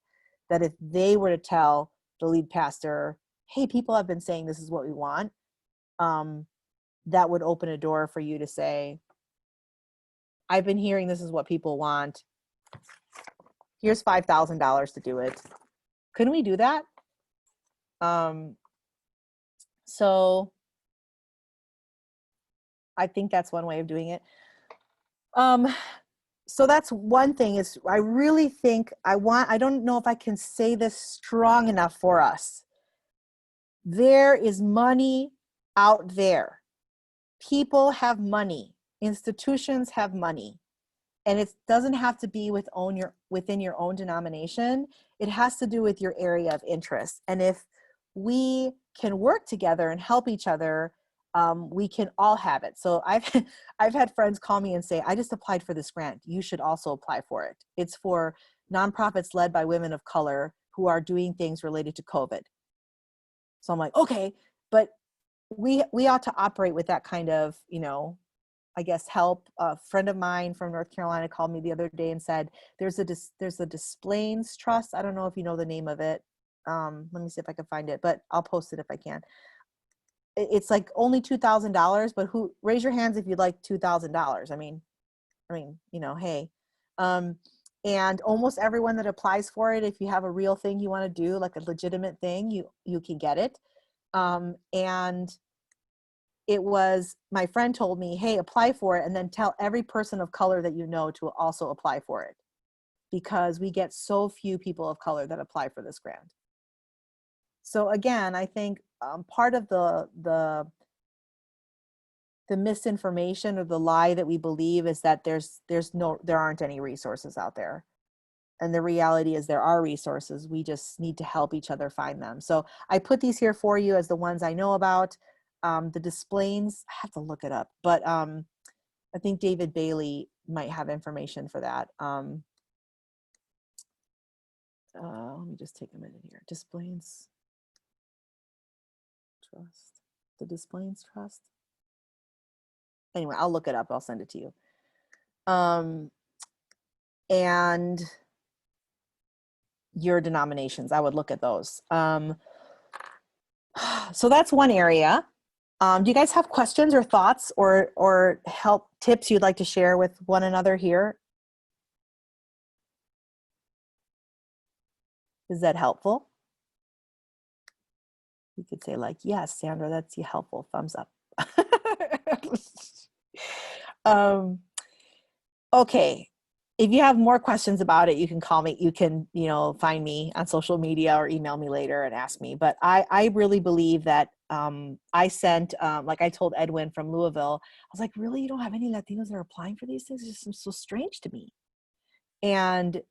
Speaker 1: That if they were to tell the lead pastor, hey, people have been saying this is what we want, that would open a door for you to say, I've been hearing this is what people want. Here's $5,000 to do it. Couldn't we do that? So I think that's one way of doing it. So that's one thing is I really think I don't know if I can say this strong enough for us. There is money out there. People have money. Institutions have money. And it doesn't have to be within your own denomination. It has to do with your area of interest. And if we can work together and help each other, we can all have it. So I've had friends call me and say, I just applied for this grant. You should also apply for it. It's for nonprofits led by women of color who are doing things related to COVID. So I'm like, okay, but we ought to operate with that kind of, you know, I guess help. A friend of mine from North Carolina called me the other day and said, there's a Displays Trust. I don't know if you know the name of it. Let me see if I can find it, but I'll post it if I can. It's like only $2,000, but raise your hands if you'd like $2,000. I mean, you know, hey, and almost everyone that applies for it, if you have a real thing you want to do, like a legitimate thing, you can get it. And it was, my friend told me, hey, apply for it and then tell every person of color that you know to also apply for it, because we get so few people of color that apply for this grant. So again, I think part of the misinformation or the lie that we believe is that there aren't any resources out there. And the reality is there are resources. We just need to help each other find them. So I put these here for you as the ones I know about. The Displays, I have to look it up, but I think David Bailey might have information for that. Let me just take a minute here. Displays Trust. The Displays Trust. Anyway, I'll look it up. I'll send it to you. And your denominations, I would look at those. So that's one area. Do you guys have questions or thoughts or help tips you'd like to share with one another here? Is that helpful? You could say like, yes, Sandra, that's helpful. Thumbs up. Okay. If you have more questions about it, you can call me. You can, find me on social media or email me later and ask me. But I really believe that I sent, like I told Edwin from Louisville, I was like, really? You don't have any Latinos that are applying for these things? It just seems so strange to me. And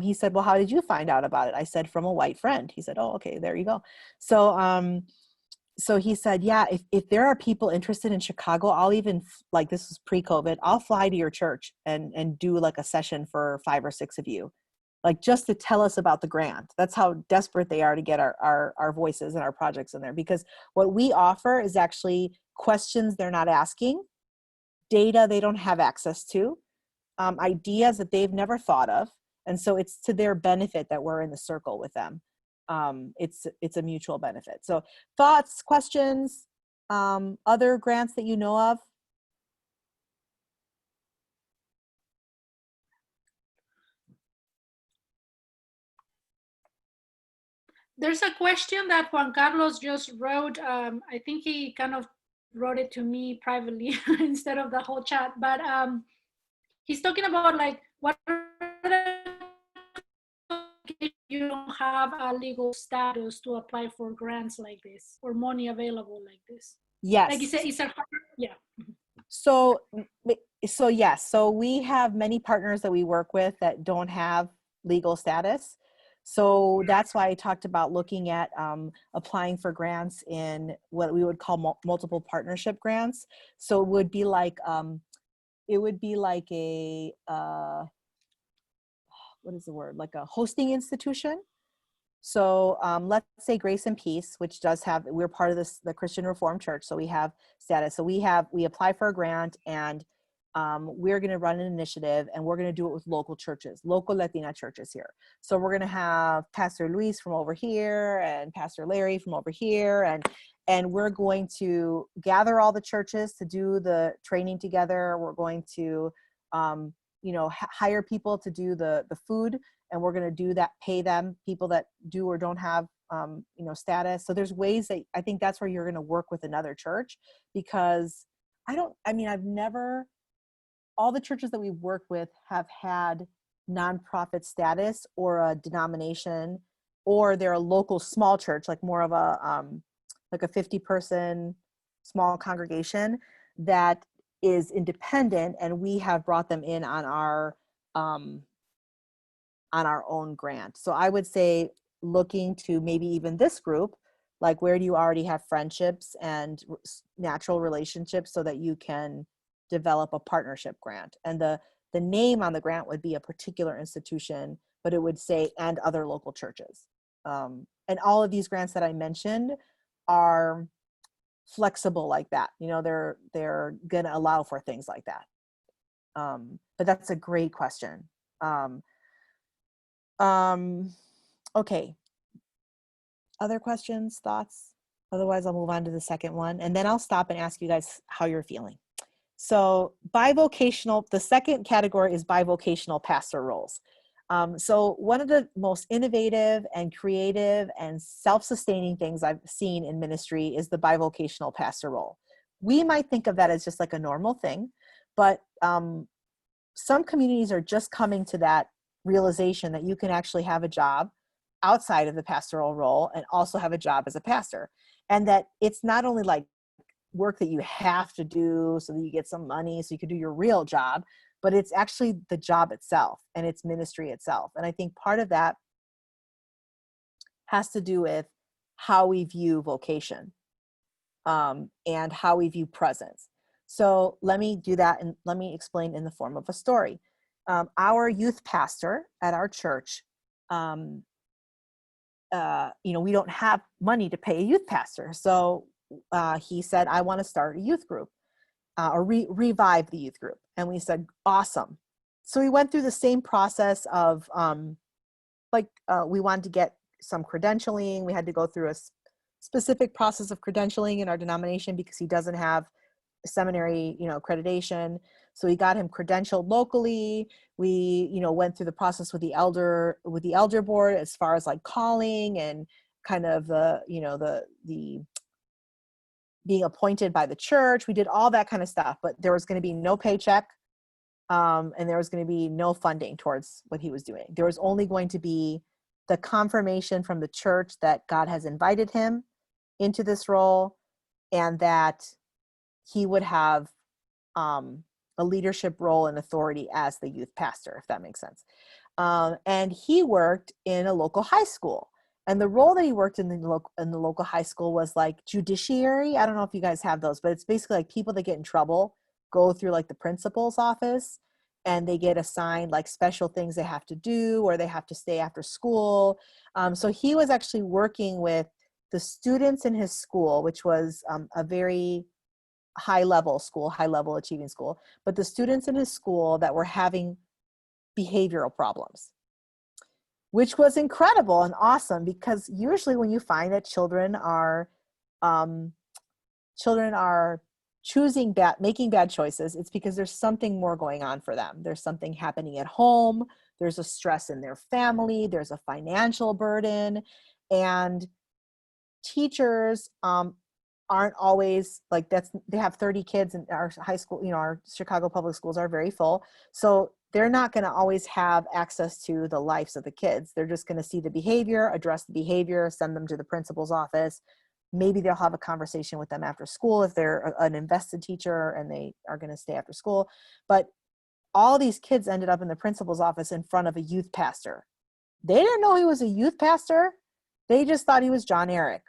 Speaker 1: he said, well, how did you find out about it? I said, from a white friend. He said, oh, okay, there you go. So, so he said, yeah, if there are people interested in Chicago, I'll even, like this was pre-COVID, I'll fly to your church and do like a session for 5 or 6 of you like just to tell us about the grant. That's how desperate they are to get our voices and our projects in there, because what we offer is actually questions they're not asking, data they don't have access to, ideas that they've never thought of. And so it's to their benefit that we're in the circle with them. It's a mutual benefit. So thoughts, questions, other grants that you know of?
Speaker 2: There's a question that Juan Carlos just wrote. I think he kind of wrote it to me privately instead of the whole chat, but he's talking about like what if you don't have a legal status to apply for grants like this or money available like this.
Speaker 1: Yes.
Speaker 2: Like you said, it's a hard, yeah.
Speaker 1: So yes, so we have many partners that we work with that don't have legal status. So that's why I talked about looking at applying for grants in what we would call multiple partnership grants. So it would be like a what is the word? Like a hosting institution. So let's say Grace and Peace, which does have, we're part of the Christian Reformed Church, so we have status. So we apply for a grant, and we're going to run an initiative, and we're going to do it with local churches, local Latina churches here. So we're going to have Pastor Luis from over here and Pastor Larry from over here, and we're going to gather all the churches to do the training together. We're going to hire people to do the food, and we're going to do that, pay them, people that do or don't have, status. So there's ways that I think that's where you're going to work with another church, because all the churches that we've worked with have had nonprofit status or a denomination, or they're a local small church, like more of like a 50-person small congregation that is independent, and we have brought them in on our own grant. So I would say looking to maybe even this group, like where do you already have friendships and natural relationships so that you can develop a partnership grant. And the name on the grant would be a particular institution, but it would say, and other local churches. And all of these grants that I mentioned are flexible like that. They're gonna allow for things like that. But that's a great question. Okay. Other questions, thoughts? Otherwise, I'll move on to the second one, and then I'll stop and ask you guys how you're feeling. So bivocational, the second category is bivocational pastor roles. So one of the most innovative and creative and self-sustaining things I've seen in ministry is the bivocational pastor role. We might think of that as just like a normal thing, but some communities are just coming to that realization that you can actually have a job outside of the pastoral role and also have a job as a pastor. And that it's not only like work that you have to do so that you get some money so you can do your real job, but it's actually the job itself and it's ministry itself. And I think part of that has to do with how we view vocation and how we view presence. So let me do that, and let me explain in the form of a story. Our youth pastor at our church, we don't have money to pay a youth pastor. So he said, I want to start a youth group or revive the youth group. And we said, awesome. So we went through the same process of we wanted to get some credentialing. We had to go through a specific process of credentialing in our denomination because he doesn't have seminary, accreditation. So we got him credentialed locally. We, went through the process with the elder board as far as like calling and kind of the being appointed by the church. We did all that kind of stuff, but there was going to be no paycheck, and there was going to be no funding towards what he was doing. There was only going to be the confirmation from the church that God has invited him into this role, and that he would have a leadership role and authority as the youth pastor, if that makes sense. And he worked in a local high school. And the role that he worked in the local high school was like judiciary. I don't know if you guys have those, but it's basically like people that get in trouble go through like the principal's office, and they get assigned like special things they have to do, or they have to stay after school. So he was actually working with the students in his school, which was a very high level school, high level achieving school, but the students in his school that were having behavioral problems, which was incredible and awesome, because usually when you find that children are choosing bad, making bad choices, it's because there's something more going on for them. There's something happening at home. There's a stress in their family. There's a financial burden, and teachers aren't always like that's. They have 30 kids in our high school. You know, our Chicago public schools are very full, so they're not going to always have access to the lives of the kids. They're just going to see the behavior, address the behavior, send them to the principal's office. Maybe they'll have a conversation with them after school if they're an invested teacher and they are going to stay after school. But all these kids ended up in the principal's office in front of a youth pastor. They didn't know he was a youth pastor. They just thought he was John Eric.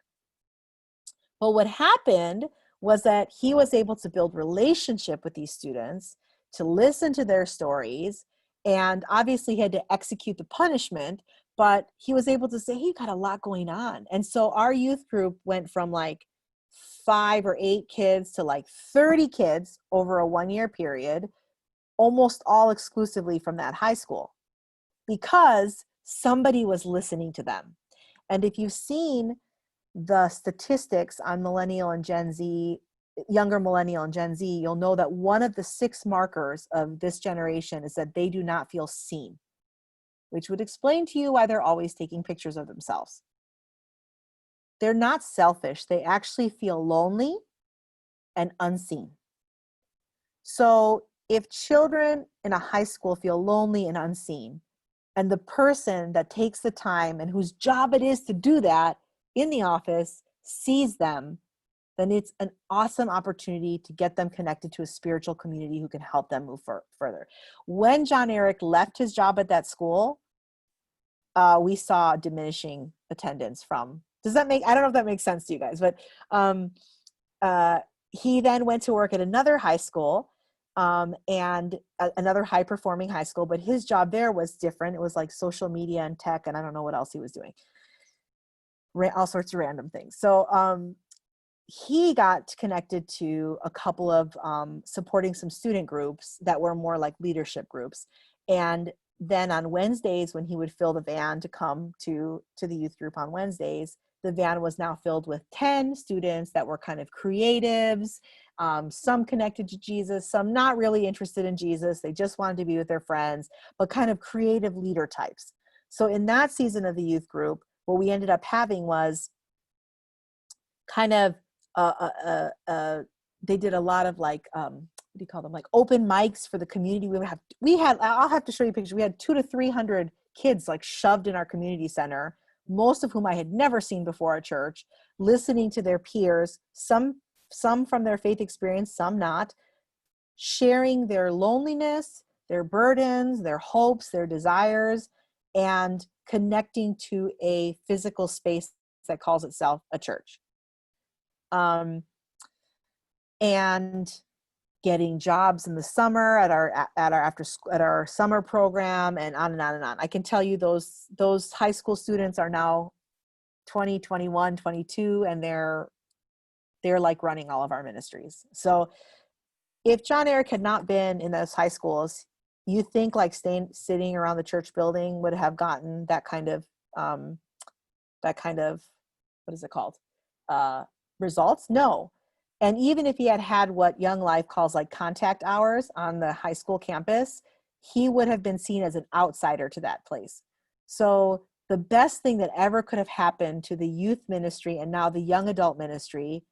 Speaker 1: But what happened was that he was able to build relationship with these students, to listen to their stories, and obviously he had to execute the punishment, but he was able to say, he got a lot going on. And so our youth group went from like 5 or 8 kids to like 30 kids over a 1-year period, almost all exclusively from that high school, because somebody was listening to them. And if you've seen the statistics on millennial and Gen Z, younger millennial and Gen Z, you'll know that one of the 6 markers of this generation is that they do not feel seen, which would explain to you why they're always taking pictures of themselves. They're not selfish. They actually feel lonely and unseen. So if children in a high school feel lonely and unseen, and the person that takes the time and whose job it is to do that in the office sees them, then it's an awesome opportunity to get them connected to a spiritual community who can help them move further. When John Eric left his job at that school, we saw diminishing attendance from, I don't know if that makes sense to you guys, but he then went to work at another high school, and another high performing high school, but his job there was different. It was like social media and tech, and I don't know what else he was doing. All sorts of random things. So he got connected to a couple of supporting some student groups that were more like leadership groups. And then on Wednesdays, when he would fill the van to come to the youth group on Wednesdays, the van was now filled with 10 students that were kind of creatives, some connected to Jesus, some not really interested in Jesus. They just wanted to be with their friends, but kind of creative leader types. So in that season of the youth group, what we ended up having was kind of, they did a lot of like, what do you call them? Like open mics for the community. I'll have to show you pictures. We had 200 to 300 kids like shoved in our community center, most of whom I had never seen before at church, listening to their peers, some from their faith experience, some not, sharing their loneliness, their burdens, their hopes, their desires, and connecting to a physical space that calls itself a church. And getting jobs in the summer at our summer program, and on and on and on. I can tell you those high school students are now 20, 21, 22, and they're like running all of our ministries. So if John Eric had not been in those high schools, you think like sitting around the church building would have gotten that kind of what is it called? Results? No. And even if he had what Young Life calls like contact hours on the high school campus, he would have been seen as an outsider to that place. So the best thing that ever could have happened to the youth ministry and now the young adult ministry,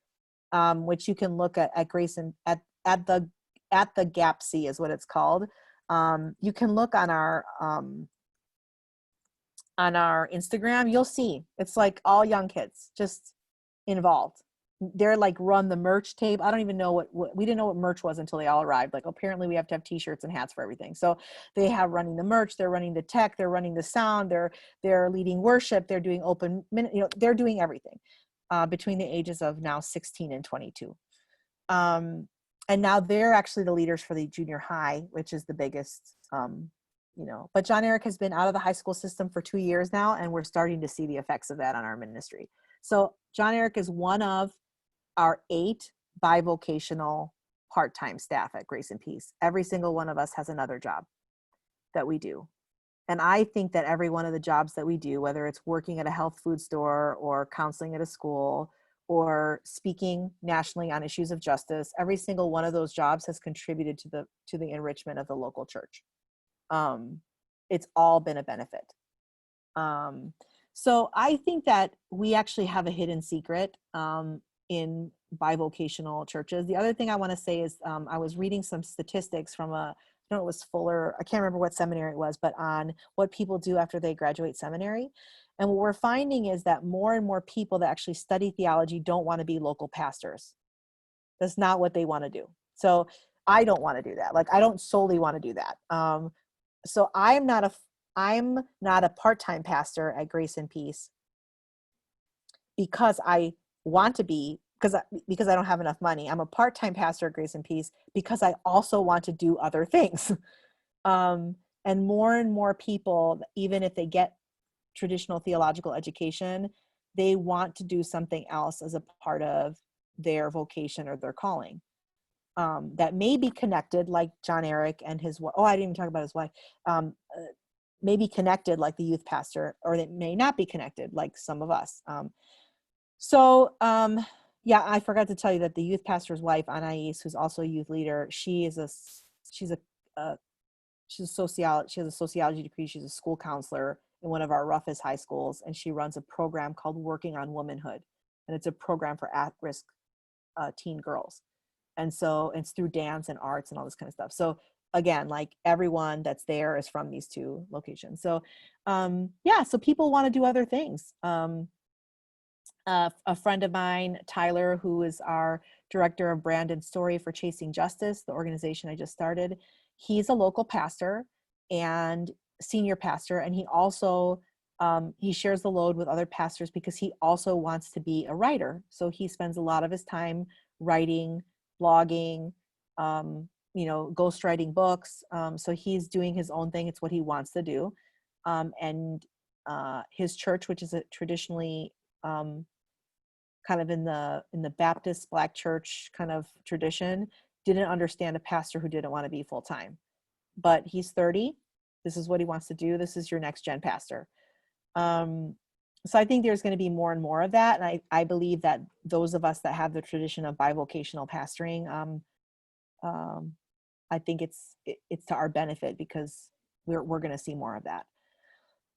Speaker 1: which you can look at Grace and at the Gap C is what it's called. You can look on our Instagram. You'll see it's like all young kids just involved. They're like run the merch tape. I don't even know what we didn't know what merch was until they all arrived. Like apparently we have to have t-shirts and hats for everything. So they have running the merch, they're running the tech, they're running the sound, they're leading worship, they're doing open, they're doing everything between the ages of now 16 and 22. And now they're actually the leaders for the junior high, which is the biggest, but John Eric has been out of the high school system for 2 years now, and we're starting to see the effects of that on our ministry. So John Eric is one of our 8 bivocational part-time staff at Grace and Peace. Every single one of us has another job that we do. And I think that every one of the jobs that we do, whether it's working at a health food store or counseling at a school or speaking nationally on issues of justice, every single one of those jobs has contributed to the enrichment of the local church. It's all been a benefit. So I think that we actually have a hidden secret in bivocational churches. The other thing I want to say is I was reading some statistics from I don't know, it was Fuller, I can't remember what seminary it was, but on what people do after they graduate seminary. And what we're finding is that more and more people that actually study theology don't want to be local pastors. That's not what they want to do. So I don't want to do that. Like, I don't solely want to do that. So I'm not a part-time pastor at Grace and Peace because I want to be, because I don't have enough money. I'm a part-time pastor at Grace and Peace because I also want to do other things. And more people, even if they get traditional theological education, they want to do something else as a part of their vocation or their calling. That may be connected, like John Eric and his wife. Oh, I didn't even talk about his wife. May be connected like the youth pastor, or they may not be connected like some of us. Yeah, I forgot to tell you that the youth pastor's wife, Anais, who's also a youth leader, she has a sociology degree. She's a school counselor in one of our roughest high schools, and she runs a program called Working on Womanhood, and it's a program for at-risk teen girls. And so it's through dance and arts and all this kind of stuff. So again, like, everyone that's there is from these 2 locations. So so people want to do other things. A friend of mine, Tyler, who is our director of brand and story for Chasing Justice, the organization I just started, he's a local pastor and senior pastor. And he also, he shares the load with other pastors because he also wants to be a writer. So he spends a lot of his time writing, blogging, ghostwriting books. So he's doing his own thing. It's what he wants to do. And his church, which is a traditionally kind of in the Baptist Black church kind of tradition, didn't understand a pastor who didn't want to be full-time. But he's 30. This is what he wants to do. This is your next gen pastor. So I think there's going to be more and more of that. And I believe that those of us that have the tradition of bivocational pastoring, I think it's to our benefit because we're going to see more of that.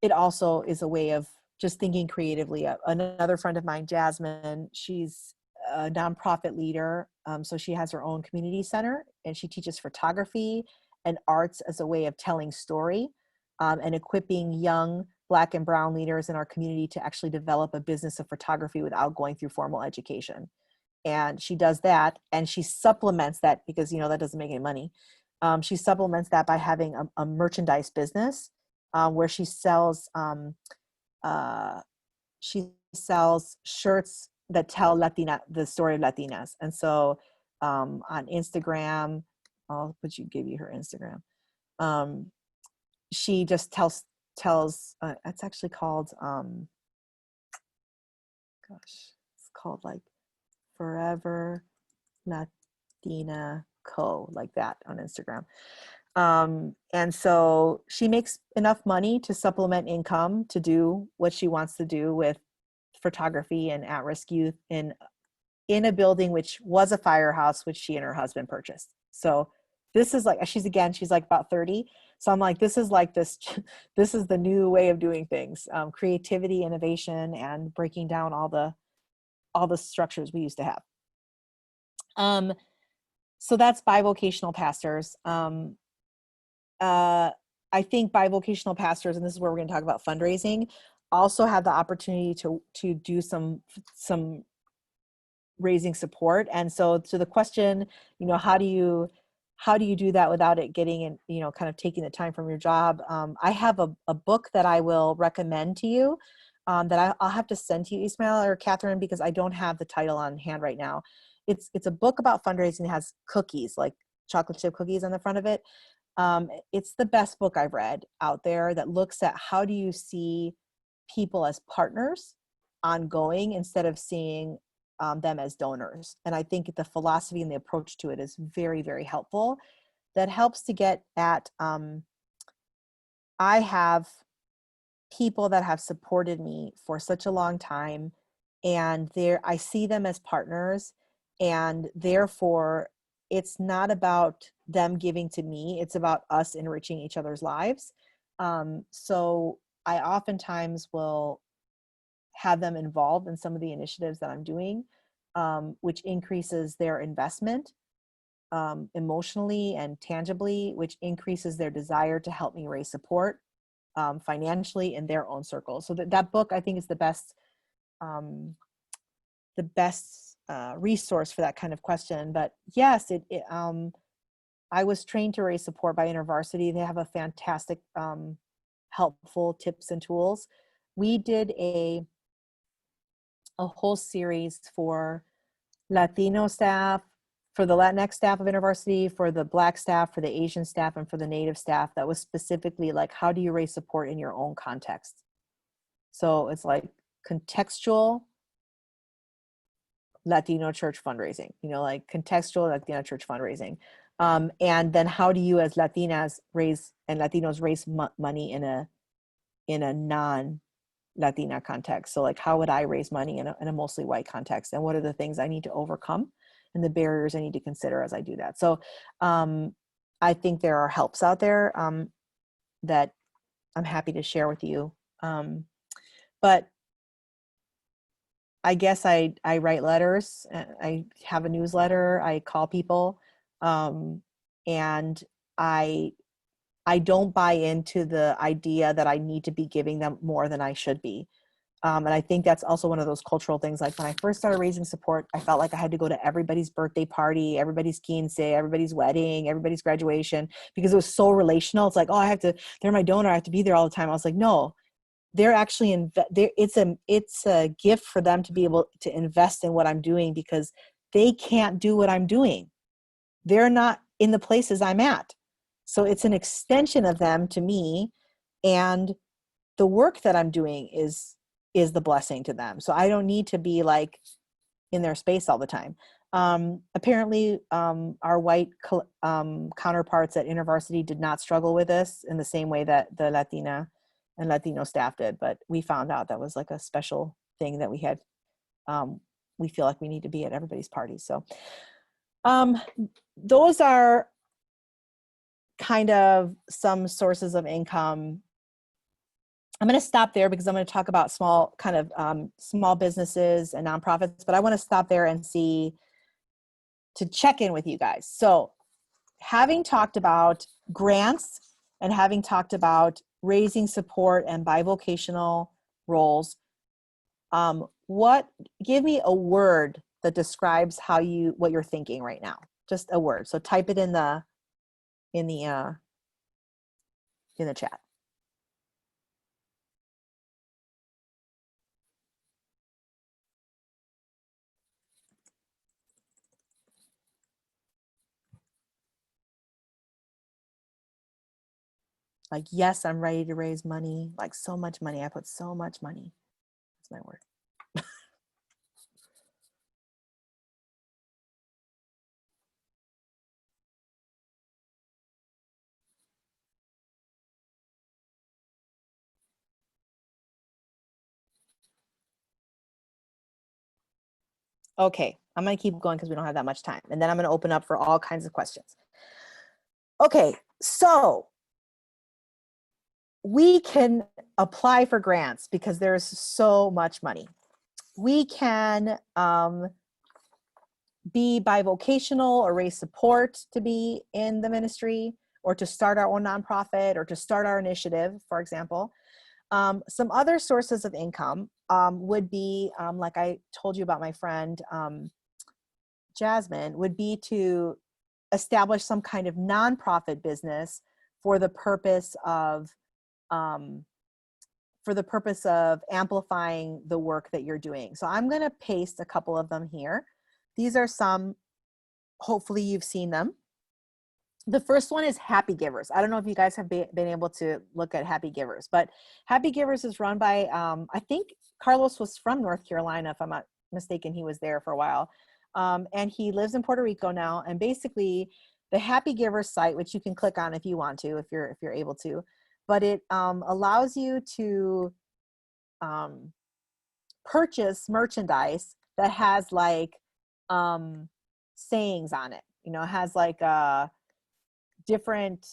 Speaker 1: It also is a way of just thinking creatively. Another friend of mine, Jasmine, she's a nonprofit leader. So she has her own community center, and she teaches photography and arts as a way of telling story and equipping young Black and brown leaders in our community to actually develop a business of photography without going through formal education. And she does that, and she supplements that because, that doesn't make any money. She supplements that by having a merchandise business where she sells shirts that tell the story of Latinas. And so on Instagram, give you her Instagram. She just tells it's actually called it's called like Forever Latina Co, like that on Instagram. And so she makes enough money to supplement income to do what she wants to do with photography and at-risk youth in a building which was a firehouse, which she and her husband purchased. So this is like, she's like about 30. So I'm like, this is the new way of doing things, creativity, innovation, and breaking down all the structures we used to have. So that's bivocational pastors. I think bivocational pastors, and this is where we're going to talk about fundraising, also have the opportunity to do some raising support. And so to the question, how do you do that without it getting in, kind of taking the time from your job? I have a book that I will recommend to you. that I'll have to send to you, Ismail or Catherine, because I don't have the title on hand right now. It's a book about fundraising. It has cookies, like chocolate chip cookies on the front of it. It's the best book I've read out there that looks at how do you see people as partners ongoing instead of seeing them as donors. And I think the philosophy and the approach to it is very, very helpful. That helps to get at, I have people that have supported me for such a long time, and I see them as partners, and therefore it's not about them giving to me, it's about us enriching each other's lives. So I oftentimes will have them involved in some of the initiatives that I'm doing, which increases their investment emotionally and tangibly, which increases their desire to help me raise support financially in their own circles. So that book, I think, is the best resource for that kind of question. But yes, I was trained to raise support by InterVarsity. They have a fantastic helpful tips and tools. We did a whole series for Latino staff, for the Latinx staff of InterVarsity, for the Black staff, for the Asian staff, and for the Native staff that was specifically like, how do you raise support in your own context? So it's like contextual Latino church fundraising, like contextual Latino church fundraising. And then how do you as Latinas raise and Latinos raise money in a non-Latina context? So like, how would I raise money in a mostly white context? And what are the things I need to overcome and the barriers I need to consider as I do that? So I think there are helps out there that I'm happy to share with you. But I guess I write letters, I have a newsletter, I call people, and I don't buy into the idea that I need to be giving them more than I should be. And I think that's also one of those cultural things. Like when I first started raising support, I felt like I had to go to everybody's birthday party, everybody's quince, everybody's wedding, everybody's graduation, because it was so relational. It's like, oh, they're my donor, I have to be there all the time. I was like, no, they're actually, it's a gift for them to be able to invest in what I'm doing, because they can't do what I'm doing. They're not in the places I'm at. So it's an extension of them to me, and the work that I'm doing is the blessing to them. So I don't need to be like in their space all the time. Apparently, our white counterparts at InterVarsity did not struggle with this in the same way that the Latina and Latino staff did, but we found out that was like a special thing that we had. We feel like we need to be at everybody's parties. So those are kind of some sources of income. I'm going to stop there because I'm going to talk about small businesses and nonprofits, but I want to stop there and to check in with you guys. So having talked about grants and having talked about raising support and bivocational roles, give me a word that describes what you're thinking right now. Just a word. So type it in the chat. Like, yes, I'm ready to raise money, like so much money. I put so much money. That's my word. Okay, I'm going to keep going because we don't have that much time. And then I'm going to open up for all kinds of questions. Okay, so we can apply for grants because there's so much money. We can be bivocational or raise support to be in the ministry, or to start our own nonprofit, or to start our initiative, for example. Some other sources of income would be, like I told you about my friend Jasmine, would be to establish some kind of nonprofit business for the purpose of for the purpose of amplifying the work that you're doing. So I'm going to paste a couple of them here. These are some, hopefully you've seen them. The first one is Happy Givers. I don't know if you guys have been able to look at Happy Givers, but Happy Givers is run by, I think Carlos was from North Carolina, if I'm not mistaken. He was there for a while. And he lives in Puerto Rico now. And basically the Happy Givers site, which you can click on if you want to, if you're able to, but it allows you to purchase merchandise that has like sayings on it. You know, it has like different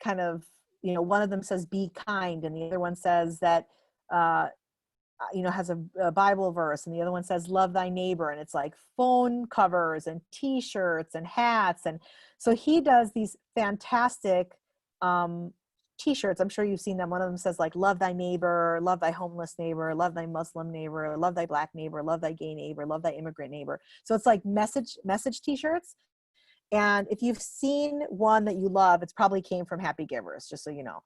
Speaker 1: kind of, you know, one of them says be kind, and the other one says that you know, has a Bible verse, and the other one says love thy neighbor, and it's like phone covers and t-shirts and hats. And so he does these fantastic t-shirts. I'm sure you've seen them. One of them says like love thy neighbor, love thy homeless neighbor, love thy Muslim neighbor, love thy black neighbor, love thy gay neighbor, love thy immigrant neighbor. So it's like message t-shirts. And if you've seen one that you love, it's probably came from Happy Givers, just so you know.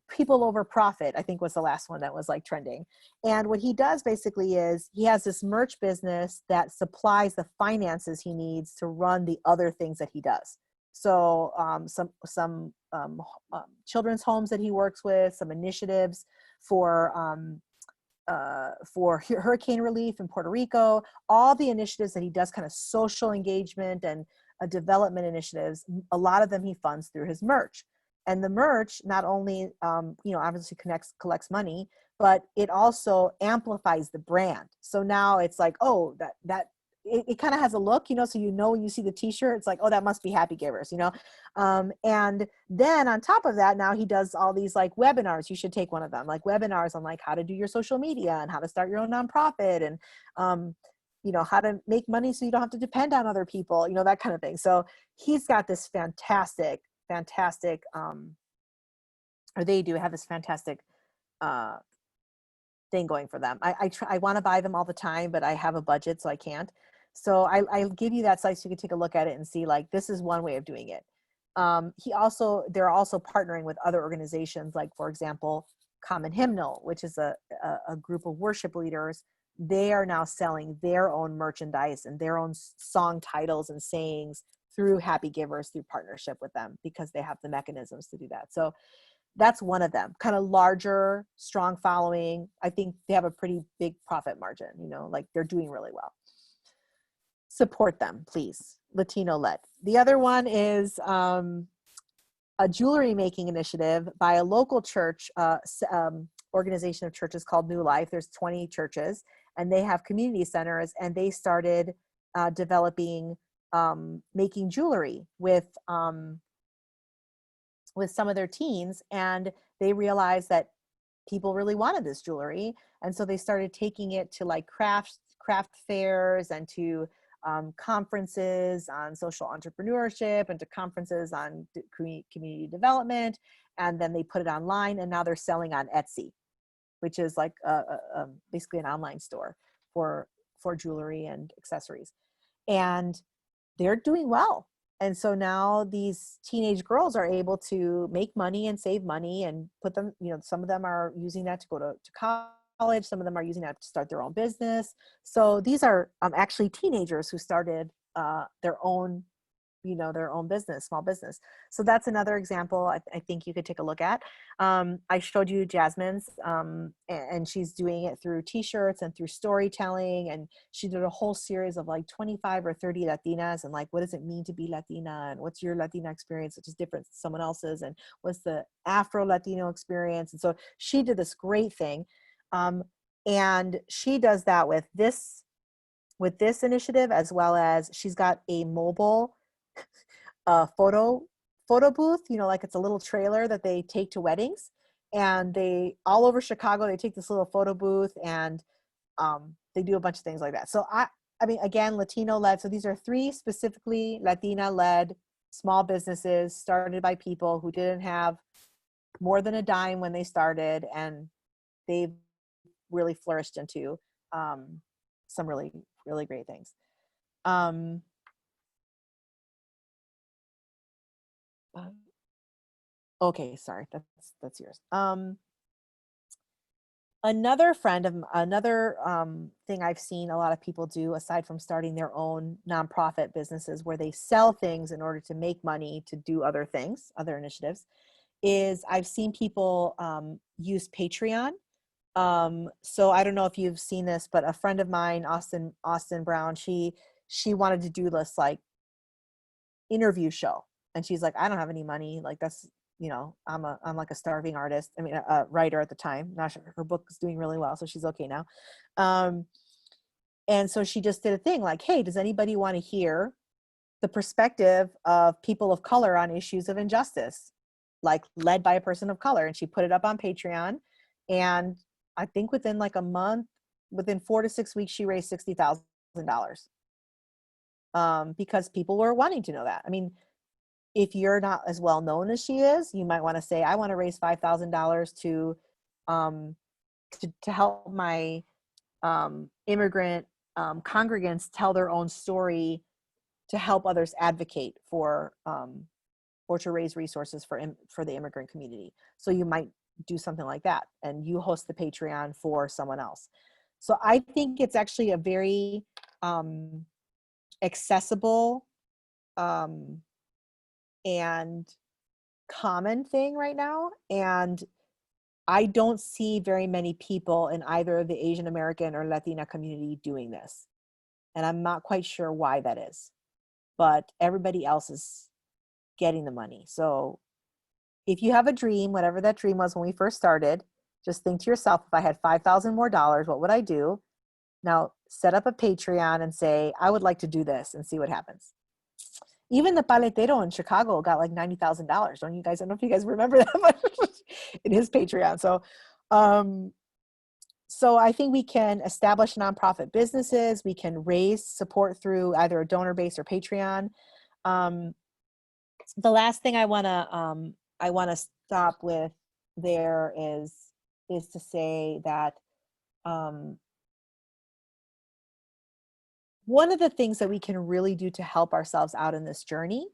Speaker 1: People Over Profit, I think, was the last one that was like trending. And what he does basically is he has this merch business that supplies the finances he needs to run the other things that he does. So some children's homes that he works with, some initiatives for hurricane relief in Puerto Rico, all the initiatives that he does, kind of social engagement and development initiatives, a lot of them he funds through his merch. And the merch not only, you know, obviously collects money, but it also amplifies the brand. So now it's like, oh, it kind of has a look, you know, so you know when you see the t-shirt, it's like, oh, that must be Happy Givers, you know. And then on top of that, now he does all these like webinars. You should take one of them, like webinars on like how to do your social media and how to start your own nonprofit, and you know, how to make money so you don't have to depend on other people, you know, that kind of thing. So he's got this fantastic, or they do have this fantastic thing going for them. I want to buy them all the time, but I have a budget, so I can't. So I'll give you that site so you can take a look at it and see, like, this is one way of doing it. They're also partnering with other organizations, like, for example, Common Hymnal, which is a group of worship leaders. They are now selling their own merchandise and their own song titles and sayings through Happy Givers, through partnership with them, because they have the mechanisms to do that. So that's one of them, kind of larger, strong following. I think they have a pretty big profit margin, you know, like they're doing really well. Support them, please. Latino led. The other one is a jewelry making initiative by a local church, organization of churches called New Life. There's 20 churches, and they have community centers, and they started developing, making jewelry with some of their teens, and they realized that people really wanted this jewelry, and so they started taking it to like craft fairs and to conferences on social entrepreneurship and to conferences on community development, and then they put it online, and now they're selling on Etsy, which is like basically an online store for jewelry and accessories, and they're doing well. And so now these teenage girls are able to make money and save money and put them, you know, some of them are using that to go to college. Some of them are using that to start their own business. So these are actually teenagers who started their own, you know, their own business, small business. So that's another example I think you could take a look at. I showed you Jasmine's, and she's doing it through t-shirts and through storytelling. And she did a whole series of like 25 or 30 Latinas, and like, what does it mean to be Latina? And what's your Latina experience, which is different than someone else's? And what's the Afro-Latino experience? And so she did this great thing. And she does that with this initiative, as well as she's got a mobile photo booth, you know, like it's a little trailer that they take to weddings, and they all over Chicago, they take this little photo booth, and they do a bunch of things like that. So I mean, again, Latino led. So these are 3 specifically Latina led small businesses started by people who didn't have more than a dime when they started, and they've really flourished into some really, really great things. Okay, sorry, that's yours. Another thing I've seen a lot of people do, aside from starting their own nonprofit businesses where they sell things in order to make money to do other things, other initiatives, is I've seen people use Patreon. So I don't know if you've seen this, but a friend of mine, Austin Brown, she wanted to do this like interview show, and she's like, I don't have any money, like that's, you know, I'm like a starving artist. I mean, a writer at the time. Not sure, her book is doing really well, so she's okay now. And so she just did a thing like, hey, does anybody want to hear the perspective of people of color on issues of injustice, like led by a person of color? And she put it up on Patreon, and I think within like a month, within 4 to 6 weeks, she raised $60,000 because people were wanting to know that. I mean, if you're not as well known as she is, you might want to say, I want to raise $5,000 to help my immigrant congregants tell their own story, to help others advocate for or to raise resources for the immigrant community. So you might do something like that, and you host the Patreon for someone else. So I think it's actually a very accessible and common thing right now. And I don't see very many people in either the Asian American or Latina community doing this. And I'm not quite sure why that is, but everybody else is getting the money. So if you have a dream, whatever that dream was when we first started, just think to yourself, if I had $5,000 more dollars, what would I do? Now set up a Patreon and say, I would like to do this, and see what happens. Even the paletero in Chicago got like $90,000. Don't you guys? I don't know if you guys remember that much in his Patreon. So I think we can establish nonprofit businesses. We can raise support through either a donor base or Patreon. The last thing I want to stop with there is to say that one of the things that we can really do to help ourselves out in this journey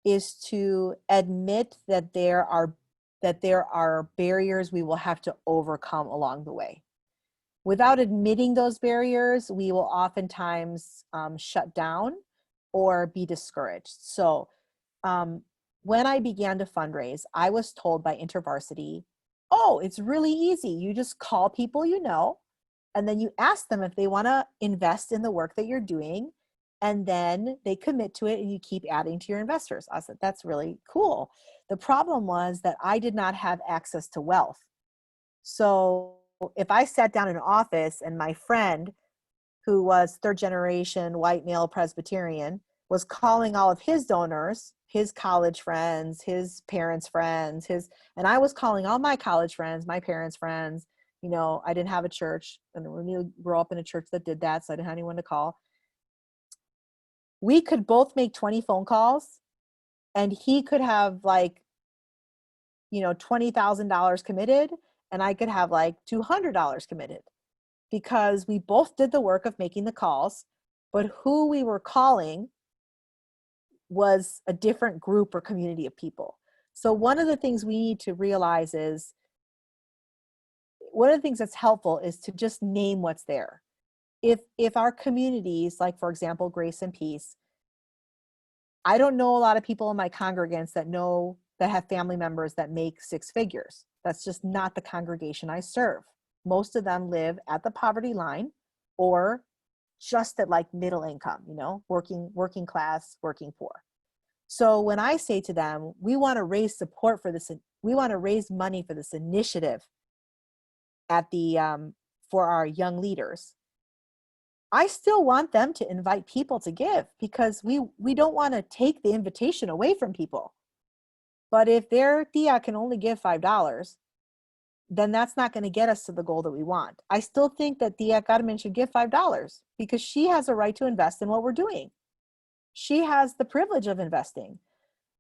Speaker 1: is to admit that there are barriers we will have to overcome along the way. Without admitting those barriers, we will oftentimes shut down or be discouraged. So when I began to fundraise, I was told by InterVarsity, oh, it's really easy. You just call people you know, and then you ask them if they want to invest in the work that you're doing, and then they commit to it, and you keep adding to your investors. I said, that's really cool. The problem was that I did not have access to wealth. So if I sat down in an office and my friend, who was third generation white male Presbyterian, was calling all of his donors, his college friends, his parents' friends, and I was calling all my college friends, my parents' friends. You know, I didn't have a church, and we grew up in a church that did that, so I didn't have anyone to call. We could both make 20 phone calls, and he could have like, you know, $20,000 committed, and I could have like $200 committed, because we both did the work of making the calls, but who we were calling was a different group or community of people. So one of the things we need to realize is, one of the things that's helpful is to just name what's there. If our communities, like for example, Grace and Peace, I don't know a lot of people in my congregants that have family members that make 6 figures. That's just not the congregation I serve. Most of them live at the poverty line or just at like middle income, you know, working class, working poor. So when I say to them, we want to raise support for this, we want to raise money for this initiative at the for our young leaders, I still want them to invite people to give, because we don't want to take the invitation away from people. But if their tia can only give $5, then that's not going to get us to the goal that we want. I still think that Tia Carmen should give $5, because she has a right to invest in what we're doing. She has the privilege of investing.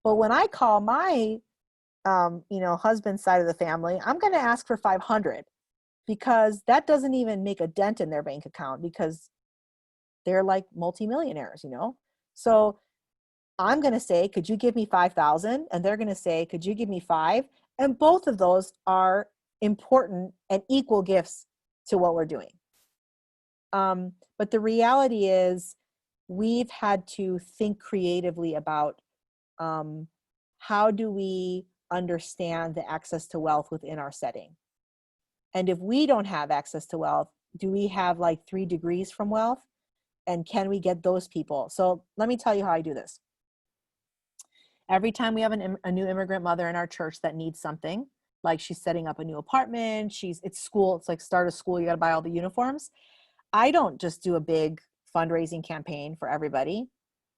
Speaker 1: But when I call my husband's side of the family, I'm going to ask for 500, because that doesn't even make a dent in their bank account, because they're like multimillionaires, you know? So I'm going to say, could you give me 5,000? And they're going to say, could you give me 5? And both of those are important and equal gifts to what we're doing. But the reality is we've had to think creatively about how do we understand the access to wealth within our setting. And if we don't have access to wealth, do we have like 3 degrees from wealth? And can we get those people? So let me tell you how I do this. Every time we have a new immigrant mother in our church that needs something, like she's setting up a new apartment, it's school, it's like start of school, you got to buy all the uniforms. I don't just do a big fundraising campaign for everybody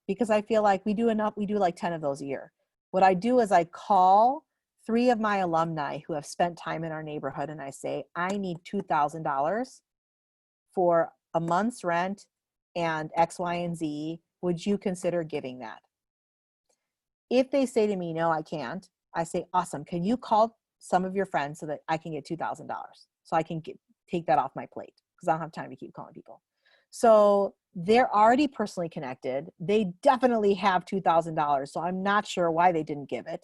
Speaker 1: because I feel like we do like 10 of those a year. What I do is I call 3 of my alumni who have spent time in our neighborhood and I say, I need $2,000 for a month's rent and X, Y, and Z. Would you consider giving that? If they say to me, no, I can't, I say, awesome. Can you call some of your friends so that I can get $2,000 so I can take that off my plate because I don't have time to keep calling people. So they're already personally connected. They definitely have $2,000. So I'm not sure why they didn't give it.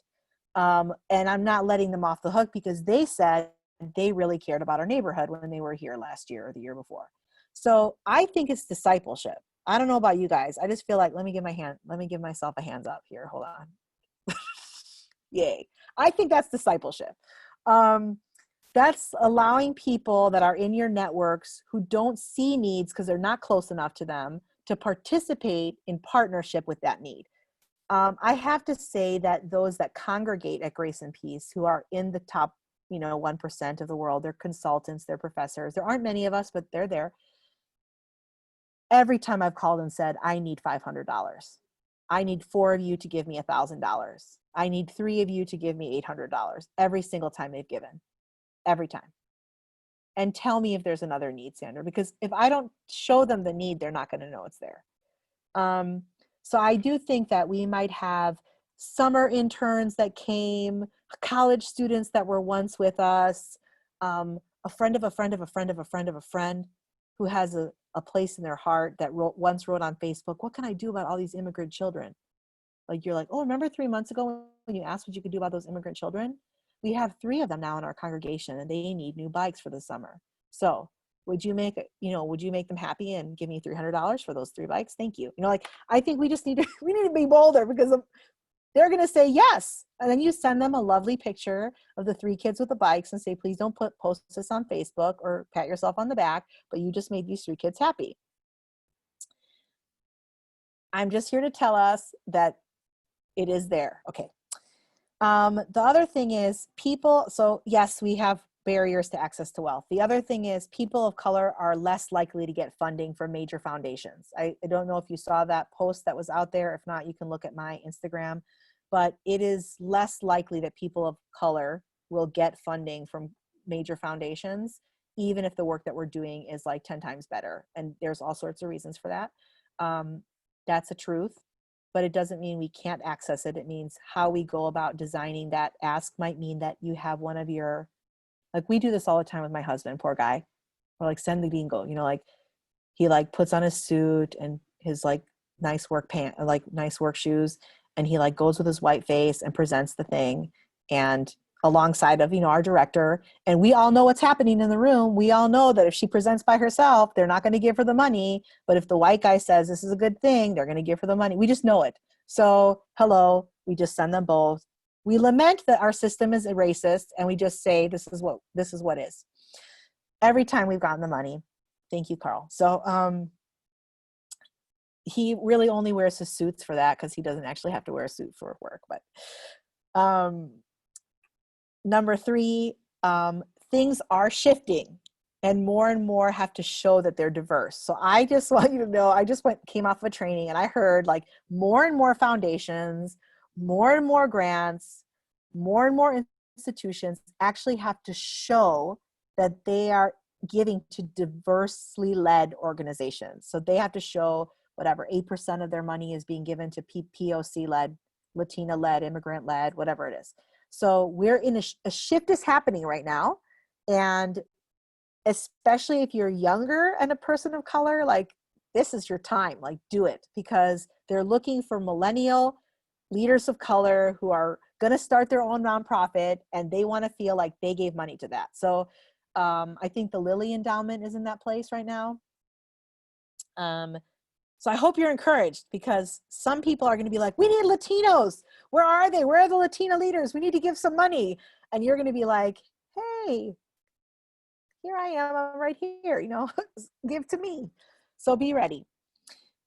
Speaker 1: And I'm not letting them off the hook because they said they really cared about our neighborhood when they were here last year or the year before. So I think it's discipleship. I don't know about you guys. I just feel like, let me give myself a hands up here. Hold on. Yay. I think that's discipleship. That's allowing people that are in your networks who don't see needs because they're not close enough to them to participate in partnership with that need. I have to say that those that congregate at Grace and Peace, who are in the top, 1% of the world, they're consultants, they're professors. There aren't many of us, but they're there. Every time I've called and said, I need $500. I need 4 of you to give me $1,000. I need 3 of you to give me $800. Every single time they've given. Every time. And tell me if there's another need, Sandra, because if I don't show them the need, they're not going to know it's there. So I do think that we might have summer interns that came, college students that were once with us, a friend of a friend of a friend of a friend of a friend who has a place in their heart that once wrote on Facebook, what can I do about all these immigrant children? Like, you're like, oh, remember 3 months ago when you asked what you could do about those immigrant children? We have 3 of them now in our congregation and they need new bikes for the summer. So would you make them happy and give me $300 for those 3 bikes? Thank you. I think we just need to be bolder because they're going to say yes. And then you send them a lovely picture of the 3 kids with the bikes and say, please don't post this on Facebook or pat yourself on the back, but you just made these 3 kids happy. I'm just here to tell us that it is there. Okay. The other thing is people. So yes, we have barriers to access to wealth. The other thing is people of color are less likely to get funding from major foundations. I don't know if you saw that post that was out there. If not, you can look at my Instagram, but it is less likely that people of color will get funding from major foundations, even if the work that we're doing is like 10 times better. And there's all sorts of reasons for that. That's a truth. But it doesn't mean we can't access it. It means how we go about designing that ask might mean that you have one of your, like we do this all the time with my husband, poor guy. Or like send the bingo, he like puts on his suit and his like nice work pants, like nice work shoes. And he like goes with his white face and presents the thing and alongside of, our director. And we all know what's happening in the room. We all know that if she presents by herself, they're not going to give her the money. But if the white guy says this is a good thing, they're going to give her the money. We just know it. So hello, we just send them both. We lament that our system is racist and we just say, this is what is. Every time we've gotten the money. Thank you, Carl. So he really only wears his suits for that because he doesn't actually have to wear a suit for work. But number 3, things are shifting and more have to show that they're diverse. So I just want you to know, I just came off of a training and I heard like more and more foundations, more and more grants, more and more institutions actually have to show that they are giving to diversely led organizations. So they have to show whatever 8% of their money is being given to POC led, Latina led, immigrant led, whatever it is. So we're in a shift is happening right now. And especially if you're younger and a person of color, like this is your time, like do it because they're looking for millennial leaders of color who are going to start their own nonprofit, and they want to feel like they gave money to that. So I think the Lilly Endowment is in that place right now. So I hope you're encouraged, because some people are going to be like, we need Latinos. Where are they? Where are the Latina leaders? We need to give some money. And you're going to be like, hey, here I am, I'm right here, you know, give to me. So be ready.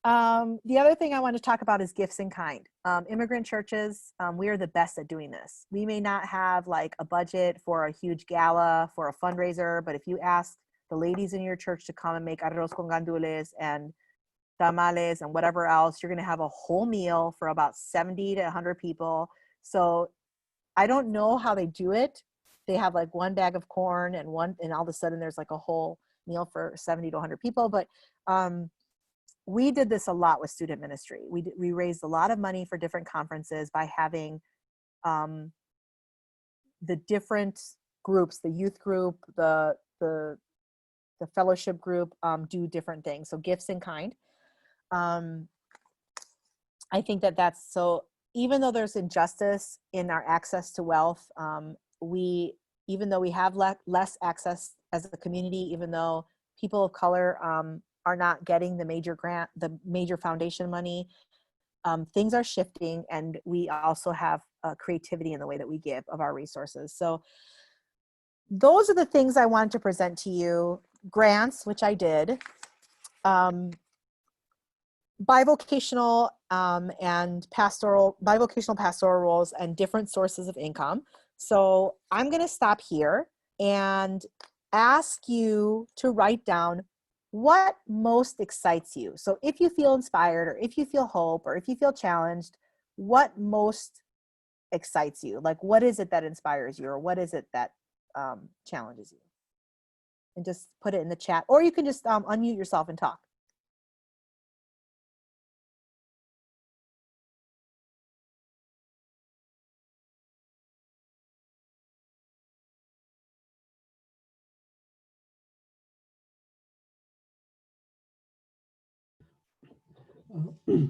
Speaker 1: The other thing I want to talk about is gifts in kind. Immigrant churches, we are the best at doing this. We may not have like a budget for a huge gala, for a fundraiser, but if you ask the ladies in your church to come and make arroz con gandules and tamales and whatever else, you're going to have a whole meal for about 70 to 100 people. So I don't know how they do it. They have like one bag of corn and all of a sudden there's like a whole meal for 70 to 100 people. But we did this a lot with student ministry. We raised a lot of money for different conferences by having the different groups, the youth group, the fellowship group, do different things. So gifts in kind. I think that's so, even though there's injustice in our access to wealth, even though we have less access as a community, even though people of color are not getting the major grant, the major foundation money, things are shifting, and we also have creativity in the way that we give of our resources. So those are the things I wanted to present to you. Grants, which I did, bivocational and bivocational pastoral roles and different sources of income. So I'm going to stop here and ask you to write down what most excites you. So if you feel inspired, or if you feel hope, or if you feel challenged, what most excites you? Like, what is it that inspires you, or what is it that challenges you? And just put it in the chat, or you can just unmute yourself and talk.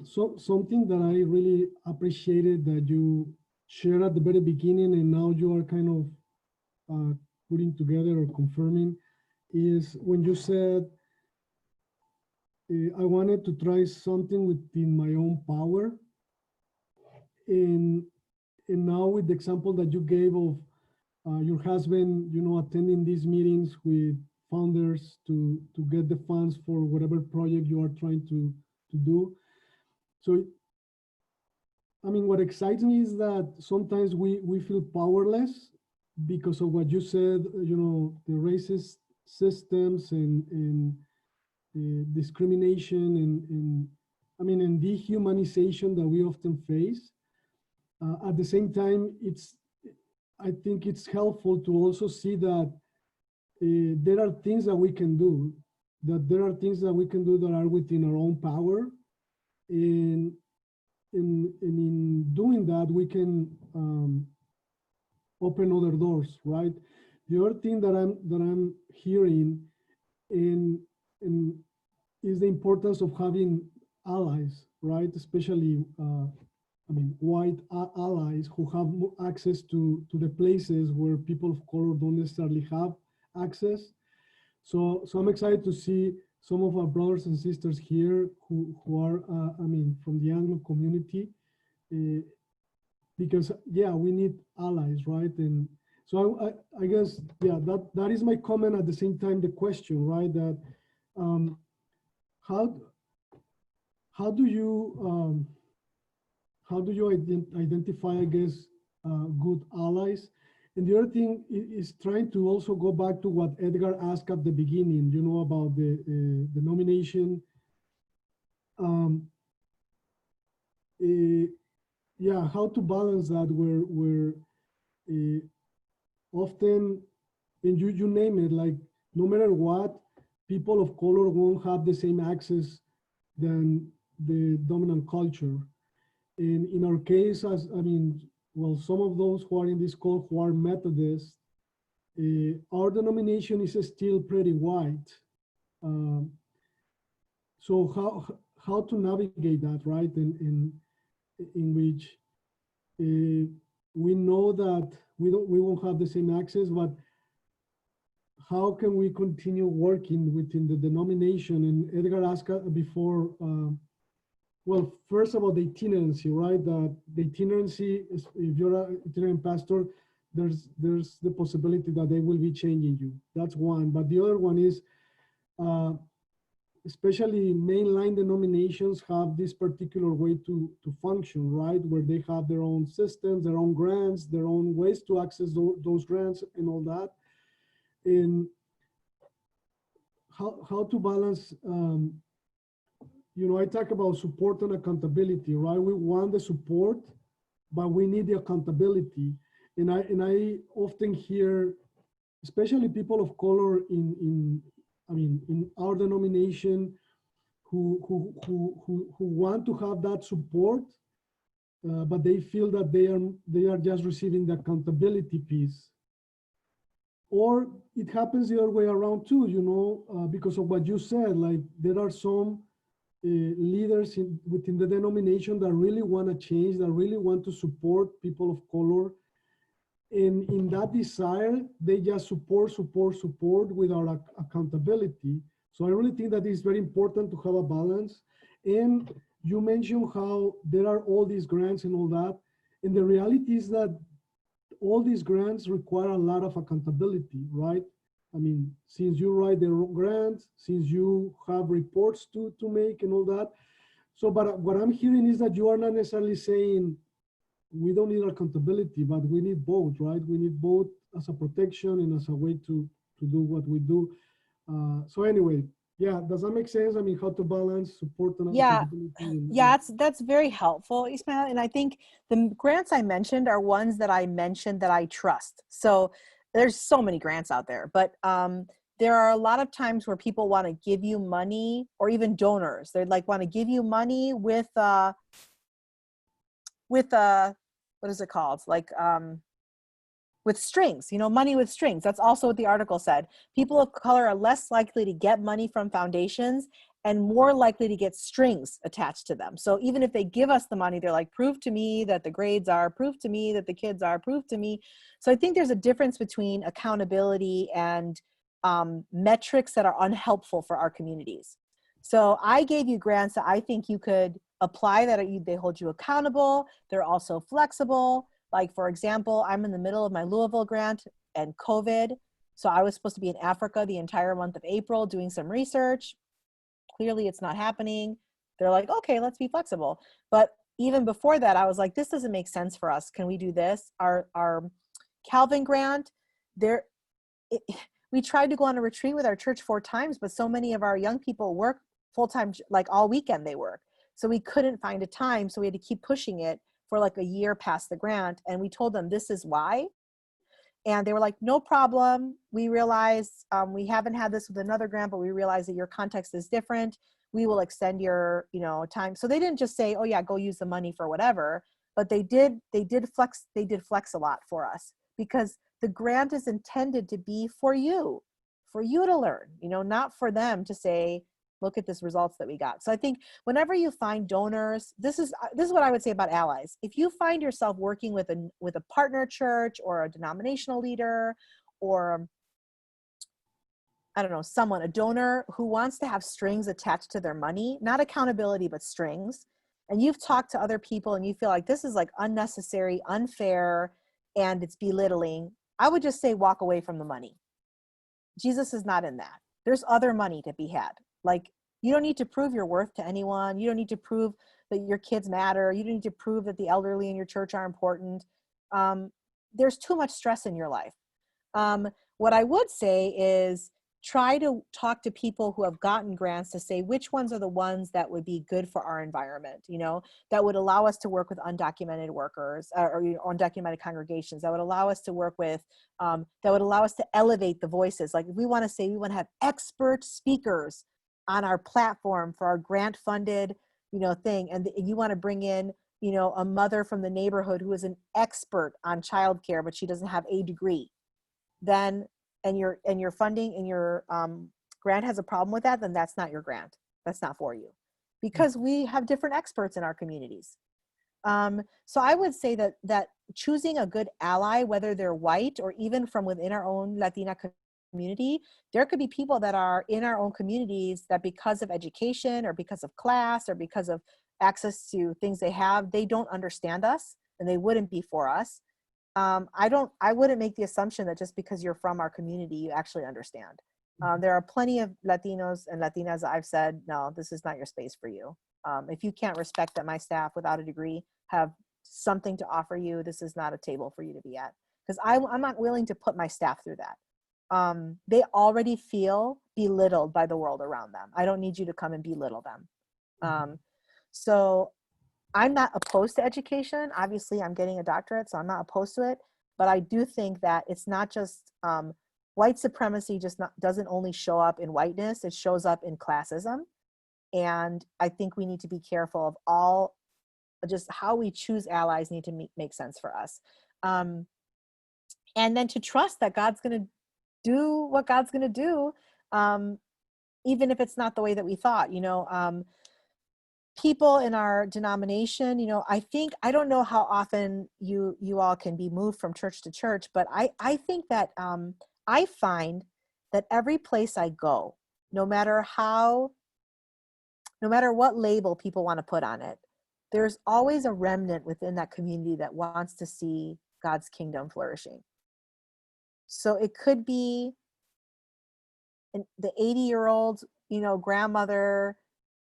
Speaker 6: So something that I really appreciated that you shared at the very beginning, and now you are kind of putting together or confirming, is when you said, I wanted to try something within my own power. And now with the example that you gave of your husband, you know, attending these meetings with founders to get the funds for whatever project you are trying to do. So, I mean, what excites me is that sometimes we feel powerless because of what you said, you know, the racist systems and discrimination and I mean, and dehumanization that we often face. At the same time, I think it's helpful to also see that there are things that we can do, that are within our own power. And in doing that, we can open other doors, right? The other thing that I'm hearing in is the importance of having allies, right? Especially, I mean, white allies who have access to the places where people of color don't necessarily have access. So I'm excited to see some of our brothers and sisters here who are, I mean, from the Anglo community, because yeah, we need allies, right? And so I guess, yeah, that is my comment. At the same time, the question, right? That how do you identify, I guess, good allies? And the other thing is trying to also go back to what Edgar asked at the beginning, you know, about the nomination. Yeah, how to balance that where often, and you name it, like no matter what, people of color won't have the same access than the dominant culture. And in our case, well, some of those who are in this call who are Methodists, our denomination is still pretty white. So how to navigate that, right? In which we know that we won't have the same access, but how can we continue working within the denomination? And Edgar asked before, well, first about the itinerancy, right? That the itinerancy is, if you're an itinerant pastor, there's the possibility that they will be changing you. That's one. But the other one is, especially mainline denominations have this particular way to function, right? Where they have their own systems, their own grants, their own ways to access those grants and all that. And how to balance, I talk about support and accountability, right? We want the support, but we need the accountability. And I often hear, especially people of color in our denomination, who want to have that support, but they feel that they are just receiving the accountability piece. Or it happens the other way around too, because of what you said. Like, there are some leaders within the denomination that really want to change, that really want to support people of color. And in that desire, they just support without accountability. So I really think that it's very important to have a balance. And you mentioned how there are all these grants and all that. And the reality is that all these grants require a lot of accountability, right? I mean, since you write the grants, since you have reports to make and all that. So, but what I'm hearing is that you are not necessarily saying we don't need accountability, but we need both, right? We need both as a protection and as a way to do what we do. So anyway, yeah, does that make sense? I mean, how to balance support and accountability?
Speaker 1: Yeah, that's very helpful, Ismael. And I think the grants I mentioned are ones that I mentioned that I trust. So there's so many grants out there, but there are a lot of times where people want to give you money, or even donors. They'd like want to give you money with what is it called? Like with strings, money with strings. That's also what the article said. People of color are less likely to get money from foundations and more likely to get strings attached to them. So even if they give us the money, they're like, prove to me that the grades are, prove to me that the kids are, prove to me. So I think there's a difference between accountability and metrics that are unhelpful for our communities. So I gave you grants that I think you could apply, that they hold you accountable. They're also flexible. Like, for example, I'm in the middle of my Louisville grant and COVID. So I was supposed to be in Africa the entire month of April doing some research. Clearly it's not happening. They're like, okay, let's be flexible. But even before that, I was like, this doesn't make sense for us. Can we do this? Our Calvin grant, we tried to go on a retreat with our church 4 times, but so many of our young people work full-time, like all weekend they work. So we couldn't find a time. So we had to keep pushing it for like a year past the grant. And we told them, this is why. And they were like, no problem. We realize we haven't had this with another grant, but we realize that your context is different. We will extend your, time. So they didn't just say, oh yeah, go use the money for whatever, but they did flex a lot for us, because the grant is intended to be for you to learn, not for them to say, look at this results that we got. So I think whenever you find donors, this is what I would say about allies. If you find yourself working with a partner church or a denominational leader, or I don't know, a donor who wants to have strings attached to their money, not accountability, but strings, and you've talked to other people and you feel like this is like unnecessary, unfair, and it's belittling, I would just say walk away from the money. Jesus is not in that. There's other money to be had. Like, you don't need to prove your worth to anyone. You don't need to prove that your kids matter. You don't need to prove that the elderly in your church are important. There's too much stress in your life. What I would say is try to talk to people who have gotten grants to say which ones are the ones that would be good for our environment, that would allow us to work with undocumented workers or undocumented congregations, that would allow us to work with, that would allow us to elevate the voices. Like, if we want to say we want to have expert speakers on our platform for our grant funded, thing, and you want to bring in, a mother from the neighborhood who is an expert on childcare, but she doesn't have a degree, then and your funding and your grant has a problem with that, then that's not your grant. That's not for you, because we have different experts in our communities. So I would say that choosing a good ally, whether they're white or even from within our own Latina community, there could be people that are in our own communities that because of education or because of class or because of access to things they have, they don't understand us and they wouldn't be for us. I wouldn't make the assumption that just because you're from our community, you actually understand. There are plenty of Latinos and Latinas that I've said, no, this is not your space for you. If you can't respect that my staff without a degree have something to offer you, this is not a table for you to be at. Because I'm not willing to put my staff through that. They already feel belittled by the world around them. I don't need you to come and belittle them. So I'm not opposed to education. Obviously, I'm getting a doctorate, so I'm not opposed to it. But I do think that it's not just white supremacy doesn't only show up in whiteness, it shows up in classism. And I think we need to be careful of just how we choose allies need to make sense for us. And then to trust that God's going to do what God's going to do, even if it's not the way that we thought. People in our denomination, I don't know how often you all can be moved from church to church, but I think that I find that every place I go, no matter what label people want to put on it, there's always a remnant within that community that wants to see God's kingdom flourishing. So it could be the 80-year-old, grandmother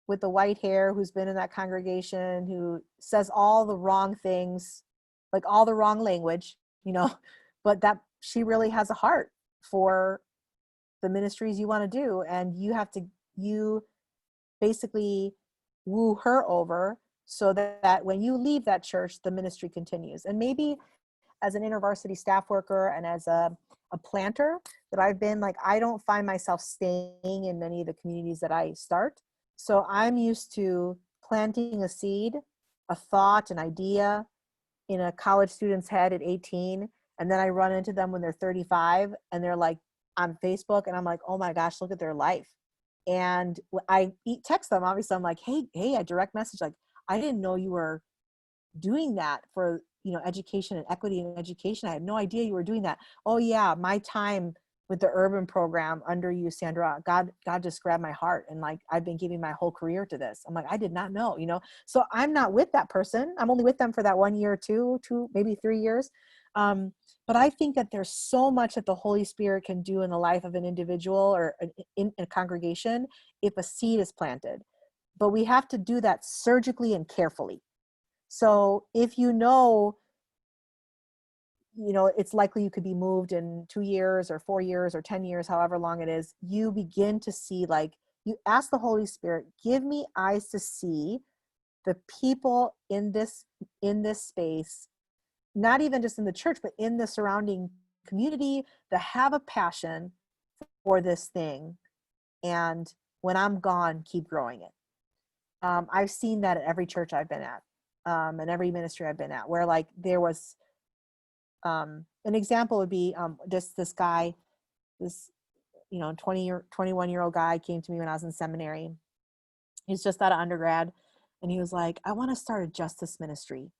Speaker 1: with the white hair who's been in that congregation, who says all the wrong things, like all the wrong language, but that she really has a heart for the ministries you want to do. And you basically woo her over so that when you leave that church, the ministry continues. And maybe as an intervarsity staff worker and as a planter that I've been, like, I don't find myself staying in many of the communities that I start. So I'm used to planting a seed, a thought, an idea in a college student's head at 18. And then I run into them when they're 35 and they're like on Facebook and I'm like, oh my gosh, look at their life. And I text them, obviously I'm like, hey, I direct message, like, I didn't know you were doing that for, education and equity in education. I had no idea you were doing that. Oh yeah, my time with the urban program under you, Sandra, God just grabbed my heart. And like, I've been giving my whole career to this. I'm like, I did not know, so I'm not with that person. I'm only with them for that 1 year or two, maybe 3 years. But I think that there's so much that the Holy Spirit can do in the life of an individual or in a congregation if a seed is planted. But we have to do that surgically and carefully. So if it's likely you could be moved in 2 years or 4 years or 10 years, however long it is, you begin to see, like, you ask the Holy Spirit, give me eyes to see the people in this space, not even just in the church, but in the surrounding community that have a passion for this thing. And when I'm gone, keep growing it. I've seen that at every church I've been at, and every ministry I've been at, where like there was, an example would be this guy, this 21-year-old guy came to me when I was in seminary. He's just out of undergrad, and he was like, I want to start a justice ministry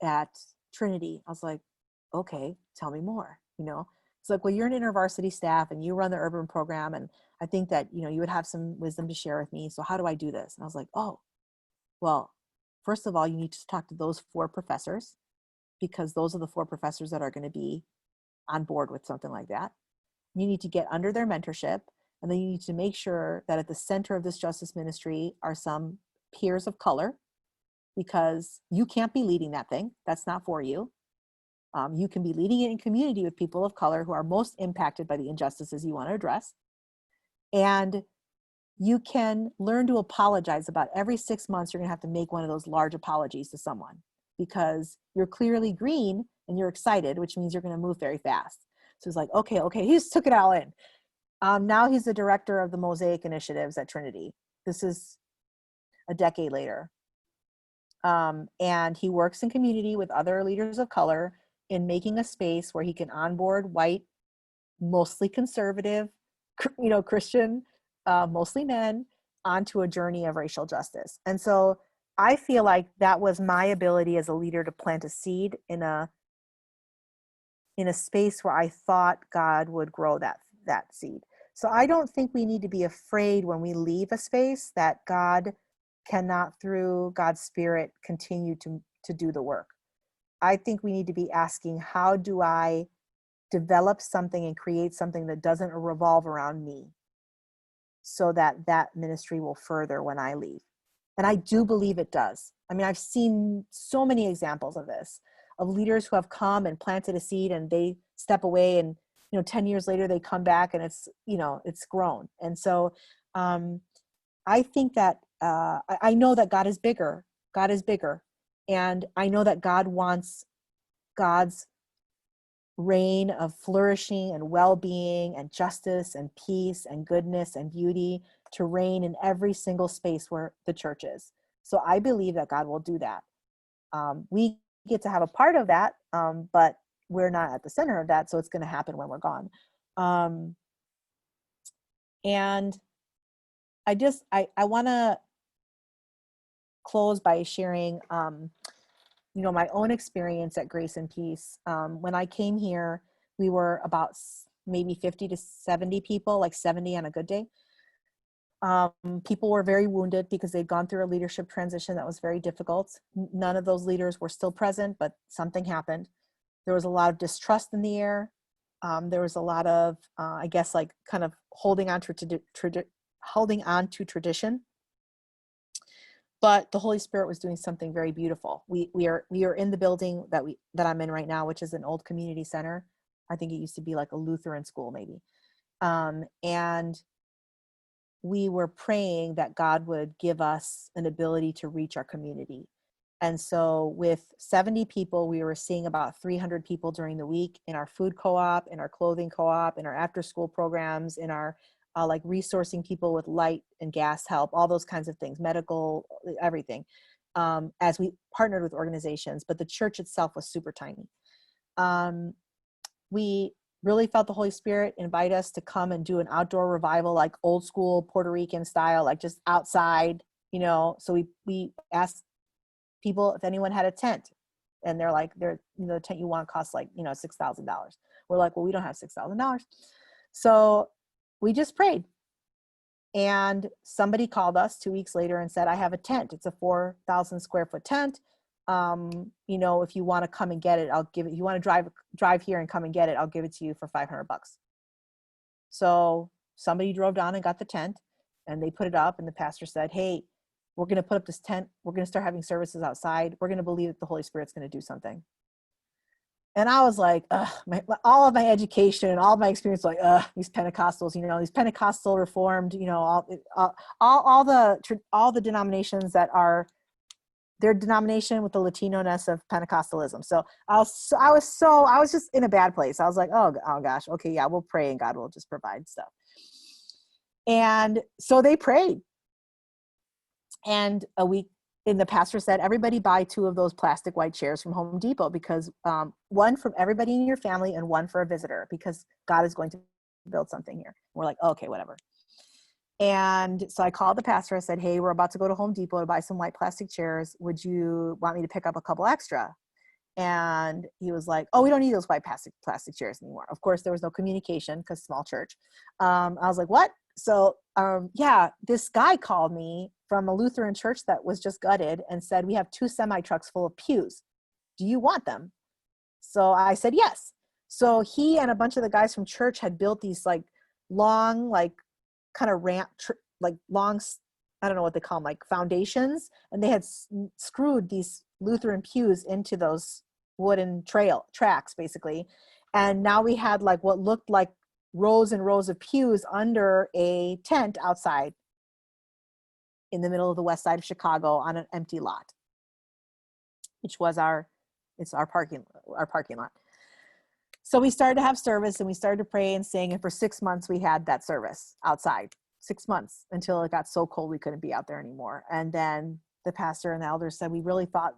Speaker 1: at Trinity. I was like, okay, tell me more. It's like, well, you're an intervarsity staff and you run the urban program, and I think that you would have some wisdom to share with me. So how do I do this? And I was like, oh, well, first of all, you need to talk to those 4 professors, because those are the 4 professors that are going to be on board with something like that. You need to get under their mentorship, and then you need to make sure that at the center of this justice ministry are some peers of color, because you can't be leading that thing. That's not for you. You can be leading it in community with people of color who are most impacted by the injustices you want to address. And you can learn to apologize. About every 6 months, you're going to have to make one of those large apologies to someone, because you're clearly green and you're excited, which means you're going to move very fast. So he's like, okay, he just took it all in. Now he's the director of the Mosaic initiatives at Trinity. This is a decade later. And he works in community with other leaders of color in making a space where he can onboard white, mostly conservative, Christian, mostly men, onto a journey of racial justice. And so I feel like that was my ability as a leader to plant a seed in a space where I thought God would grow that seed. So I don't think we need to be afraid when we leave a space that God cannot, through God's Spirit, continue to do the work. I think we need to be asking, how do I develop something and create something that doesn't revolve around me, so that that ministry will further when I leave? And I do believe it does. I mean, I've seen so many examples of this, of leaders who have come and planted a seed and they step away, and 10 years later they come back and it's it's grown. And so I think that I know that God is bigger. God is bigger. And I know that God wants God's reign of flourishing and well-being and justice and peace and goodness and beauty to reign in every single space where the church is. So I believe that God will do that. We get to have a part of that, but we're not at the center of that, so it's going to happen when we're gone. And I want to close by sharing my own experience at Grace and Peace. When I came here, we were about maybe 50 to 70 people, like 70 on a good day. People were very wounded because they'd gone through a leadership transition that was very difficult. None of those leaders were still present, but something happened. There was a lot of distrust in the air. There was a lot of, I guess, like kind of holding on to tradition. But the Holy Spirit was doing something very beautiful. We are in the building that I'm in right now, which is an old community center. I think it used to be like a Lutheran school, maybe. And we were praying that God would give us an ability to reach our community. And so with 70 people, we were seeing about 300 people during the week in our food co-op, in our clothing co-op, in our after-school programs, in our like resourcing people with light and gas help, all those kinds of things, medical, everything, as we partnered with organizations. But the church itself was super tiny. We really felt the Holy Spirit invite us to come and do an outdoor revival, like old school Puerto Rican style, like just outside, So we asked people if anyone had a tent, and they're like, the tent you want costs like, $6,000. We're like, well, we don't have $6,000. So we just prayed. And somebody called us 2 weeks later and said, I have a tent. It's a 4,000 square foot tent. If you want to come and get it, I'll give it. You want to drive here and come and get it, I'll give it to you for $500. So somebody drove down and got the tent, and they put it up, and the pastor said, hey, we're going to put up this tent. We're going to start having services outside. We're going to believe that the Holy Spirit's going to do something. And I was like, all of my education and all of my experience, like, these Pentecostals, these Pentecostal Reformed, all the denominations that are their denomination with the Latino-ness of Pentecostalism. So I was just in a bad place. I was like, oh gosh, okay, yeah, we'll pray and God will just provide stuff. And so they prayed. And the pastor said, everybody buy 2 of those plastic white chairs from Home Depot, because one from everybody in your family and one for a visitor, because God is going to build something here. We're like, okay, whatever. And so I called the pastor. I said, hey, we're about to go to Home Depot to buy some white plastic chairs. Would you want me to pick up a couple extra? And he was like, oh, we don't need those white plastic chairs anymore. Of course, there was no communication because small church. I was like, what? So this guy called me from a Lutheran church that was just gutted and said, we have 2 semi-trucks full of pews. Do you want them? So I said, yes. So he and a bunch of the guys from church had built these like long, like kind of ramp, like long, I don't know what they call them, like foundations. And they had screwed these Lutheran pews into those wooden tracks basically. And now we had like what looked like rows and rows of pews under a tent outside in the middle of the west side of Chicago on an empty lot, which was our parking lot. So we started to have service, and we started to pray and sing, and for 6 months we had that service outside, 6 months, until it got so cold we couldn't be out there anymore. And then the pastor and the elders said, we really thought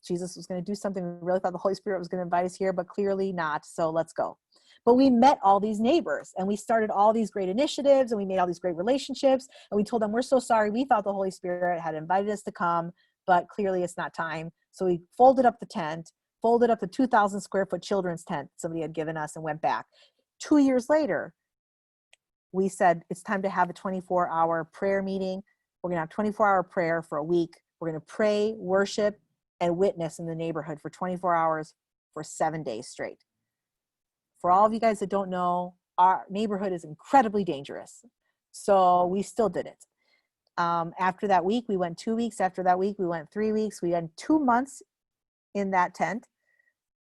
Speaker 1: Jesus was going to do something. We really thought the Holy Spirit was going to invite us here, but clearly not. So let's go. But we met all these neighbors, and we started all these great initiatives, and we made all these great relationships, and we told them, we're so sorry. We thought the Holy Spirit had invited us to come, but clearly it's not time. So we folded up the tent, folded up the 2,000 square foot children's tent somebody had given us, and went back. 2 years later, we said, it's time to have a 24-hour prayer meeting. We're going to have 24-hour prayer for a week. We're going to pray, worship, and witness in the neighborhood for 24 hours for 7 days straight. For all of you guys that don't know, our neighborhood is incredibly dangerous. So we still did it. After that week, we went 2 weeks. After that week, we went 3 weeks. We had 2 months in that tent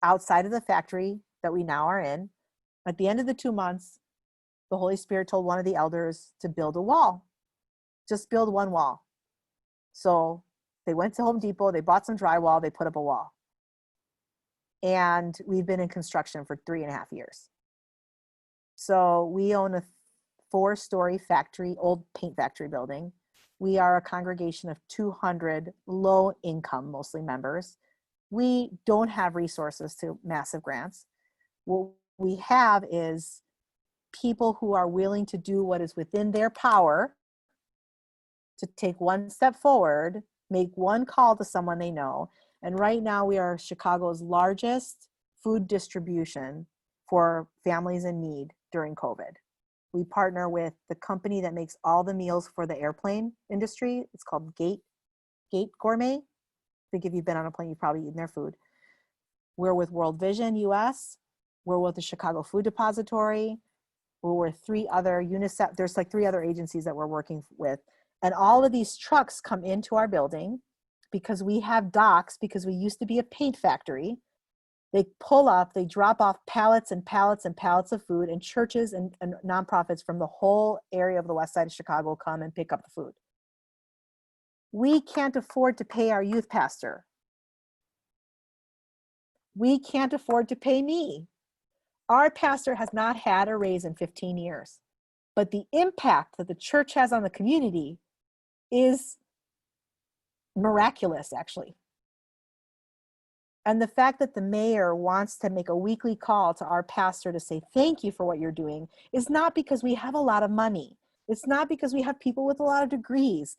Speaker 1: outside of the factory that we now are in. At the end of the 2 months, the Holy Spirit told one of the elders to build a wall. Just build one wall. So they went to Home Depot, they bought some drywall, they put up a wall. And we've been in construction for 3.5 years. So we own a 4-story factory, old paint factory building. We are a congregation of 200 low income, mostly members. We don't have resources to massive grants. What we have is people who are willing to do what is within their power to take one step forward, make one call to someone they know. And right now we are Chicago's largest food distribution for families in need during COVID. We partner with the company that makes all the meals for the airplane industry. It's called Gate Gourmet. I think if you've been on a plane, you've probably eaten their food. We're with World Vision US. We're with the Chicago Food Depository. We're with 3 other UNICEF. There's like 3 other agencies that we're working with. And all of these trucks come into our building because we have docks, because we used to be a paint factory. They pull up, they drop off pallets and pallets and pallets of food, and churches and nonprofits from the whole area of the west side of Chicago come and pick up the food. We can't afford to pay our youth pastor. We can't afford to pay me. Our pastor has not had a raise in 15 years. But the impact that the church has on the community is miraculous, actually. And the fact that the mayor wants to make a weekly call to our pastor to say thank you for what you're doing is not because we have a lot of money. It's not because we have people with a lot of degrees.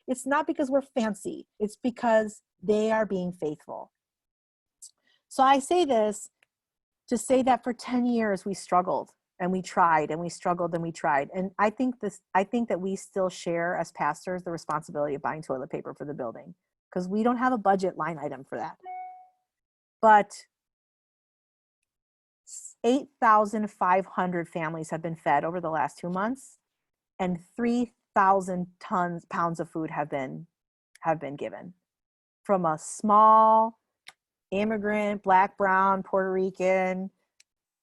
Speaker 1: It's not because we're fancy. It's because they are being faithful. So I say this to say that for 10 years we struggled and we tried and we struggled and we tried. And I think that we still share as pastors the responsibility of buying toilet paper for the building, because we don't have a budget line item for that. But 8,500 families have been fed over the last 2 months, and 3,000 pounds of food have been given from a small immigrant, Black, brown, Puerto Rican,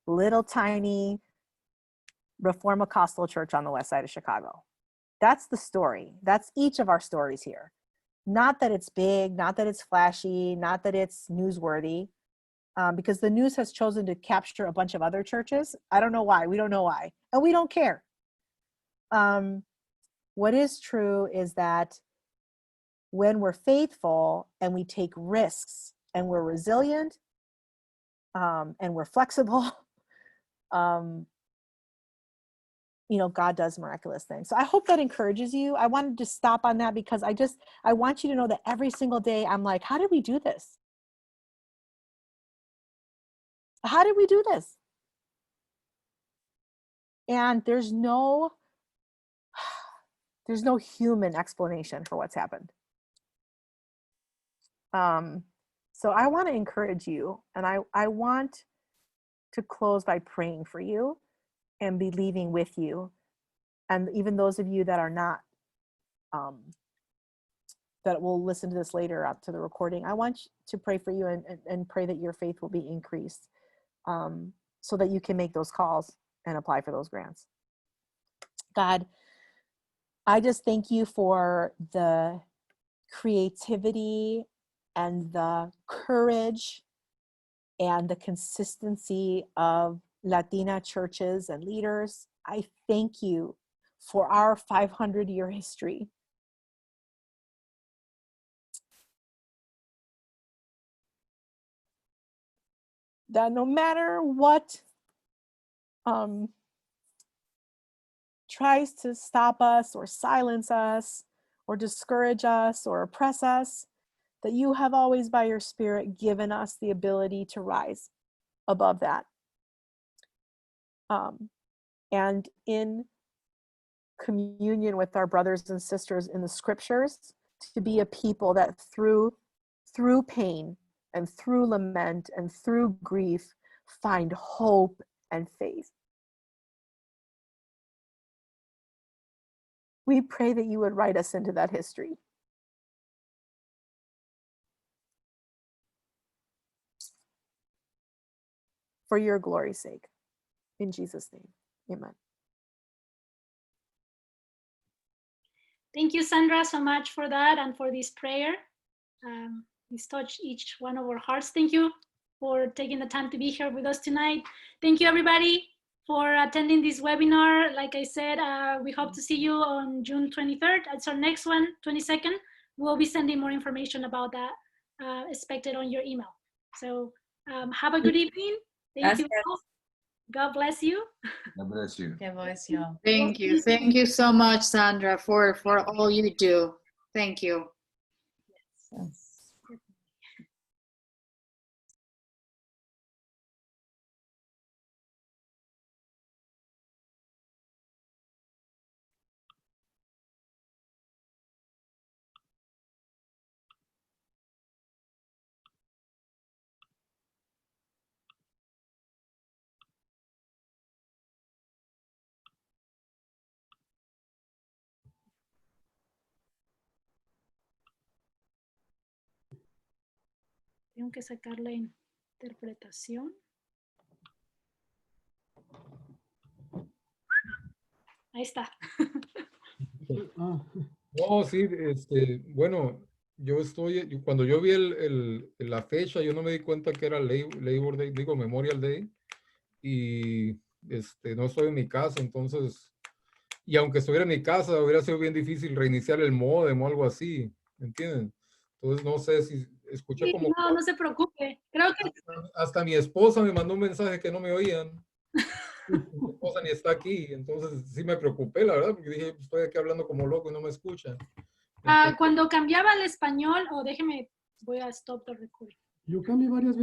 Speaker 1: little tiny Reform Apostolic Church on the west side of Chicago. That's the story. That's each of our stories here. Not that it's big, not that it's flashy, not that it's newsworthy, because the news has chosen to capture a bunch of other churches. I don't know why. We don't know why. And we don't care. What is true is that when we're faithful and we take risks and we're resilient and we're flexible, God does miraculous things. So I hope that encourages you. I wanted to stop on that because I want you to know that every single day I'm like, how did we do this? How did we do this? And there's no human explanation for what's happened. So I want to encourage you, and I want to close by praying for you and believing with you. And even those of you that are not, that will listen to this later up to the recording, I want to pray for you and pray that your faith will be increased, so that you can make those calls and apply for those grants. God, I just thank you for the creativity and the courage and the consistency of Latina churches and leaders. I thank you for our 500-year history. That no matter what tries to stop us or silence us or discourage us or oppress us, that you have always by your Spirit given us the ability to rise above that. And in communion with our brothers and sisters in the scriptures, to be a people that through pain and through lament and through grief find hope and faith. We pray that you would write us into that history. For your glory's sake. In Jesus' name, amen.
Speaker 2: Thank you, Sandra, so much for that and for this prayer. It's touched each one of our hearts. Thank you for taking the time to be here with us tonight. Thank you, everybody, for attending this webinar. Like I said, we hope to see you on June 23rd. That's our next one, 22nd. We'll be sending more information about that expected on your email. So have a good evening. Thank you all. God bless you.
Speaker 7: God bless you.
Speaker 5: God bless you.
Speaker 4: Thank you. Thank you so much, Sandra, for all you do. Thank you.
Speaker 5: Yes.
Speaker 2: Tengo que sacar la interpretación. Ahí está.
Speaker 8: No, sí, bueno, cuando yo vi la fecha, yo no me di cuenta que era Labor Day, digo Memorial Day, y no estoy en mi casa, entonces, y aunque estuviera en mi casa, hubiera sido bien difícil reiniciar el módem o algo así, ¿me entienden? Entonces, no sé si escuché
Speaker 2: Sí,
Speaker 8: como...
Speaker 2: no, no se preocupe. Creo que
Speaker 8: Hasta mi esposa me mandó un mensaje que no me oían. Mi esposa ni está aquí, entonces sí me preocupé, la verdad, porque dije, estoy aquí hablando como loco y no me escuchan.
Speaker 2: cuando cambiaba al español, o déjeme, voy a stop the recording.
Speaker 6: Yo cambié varias veces.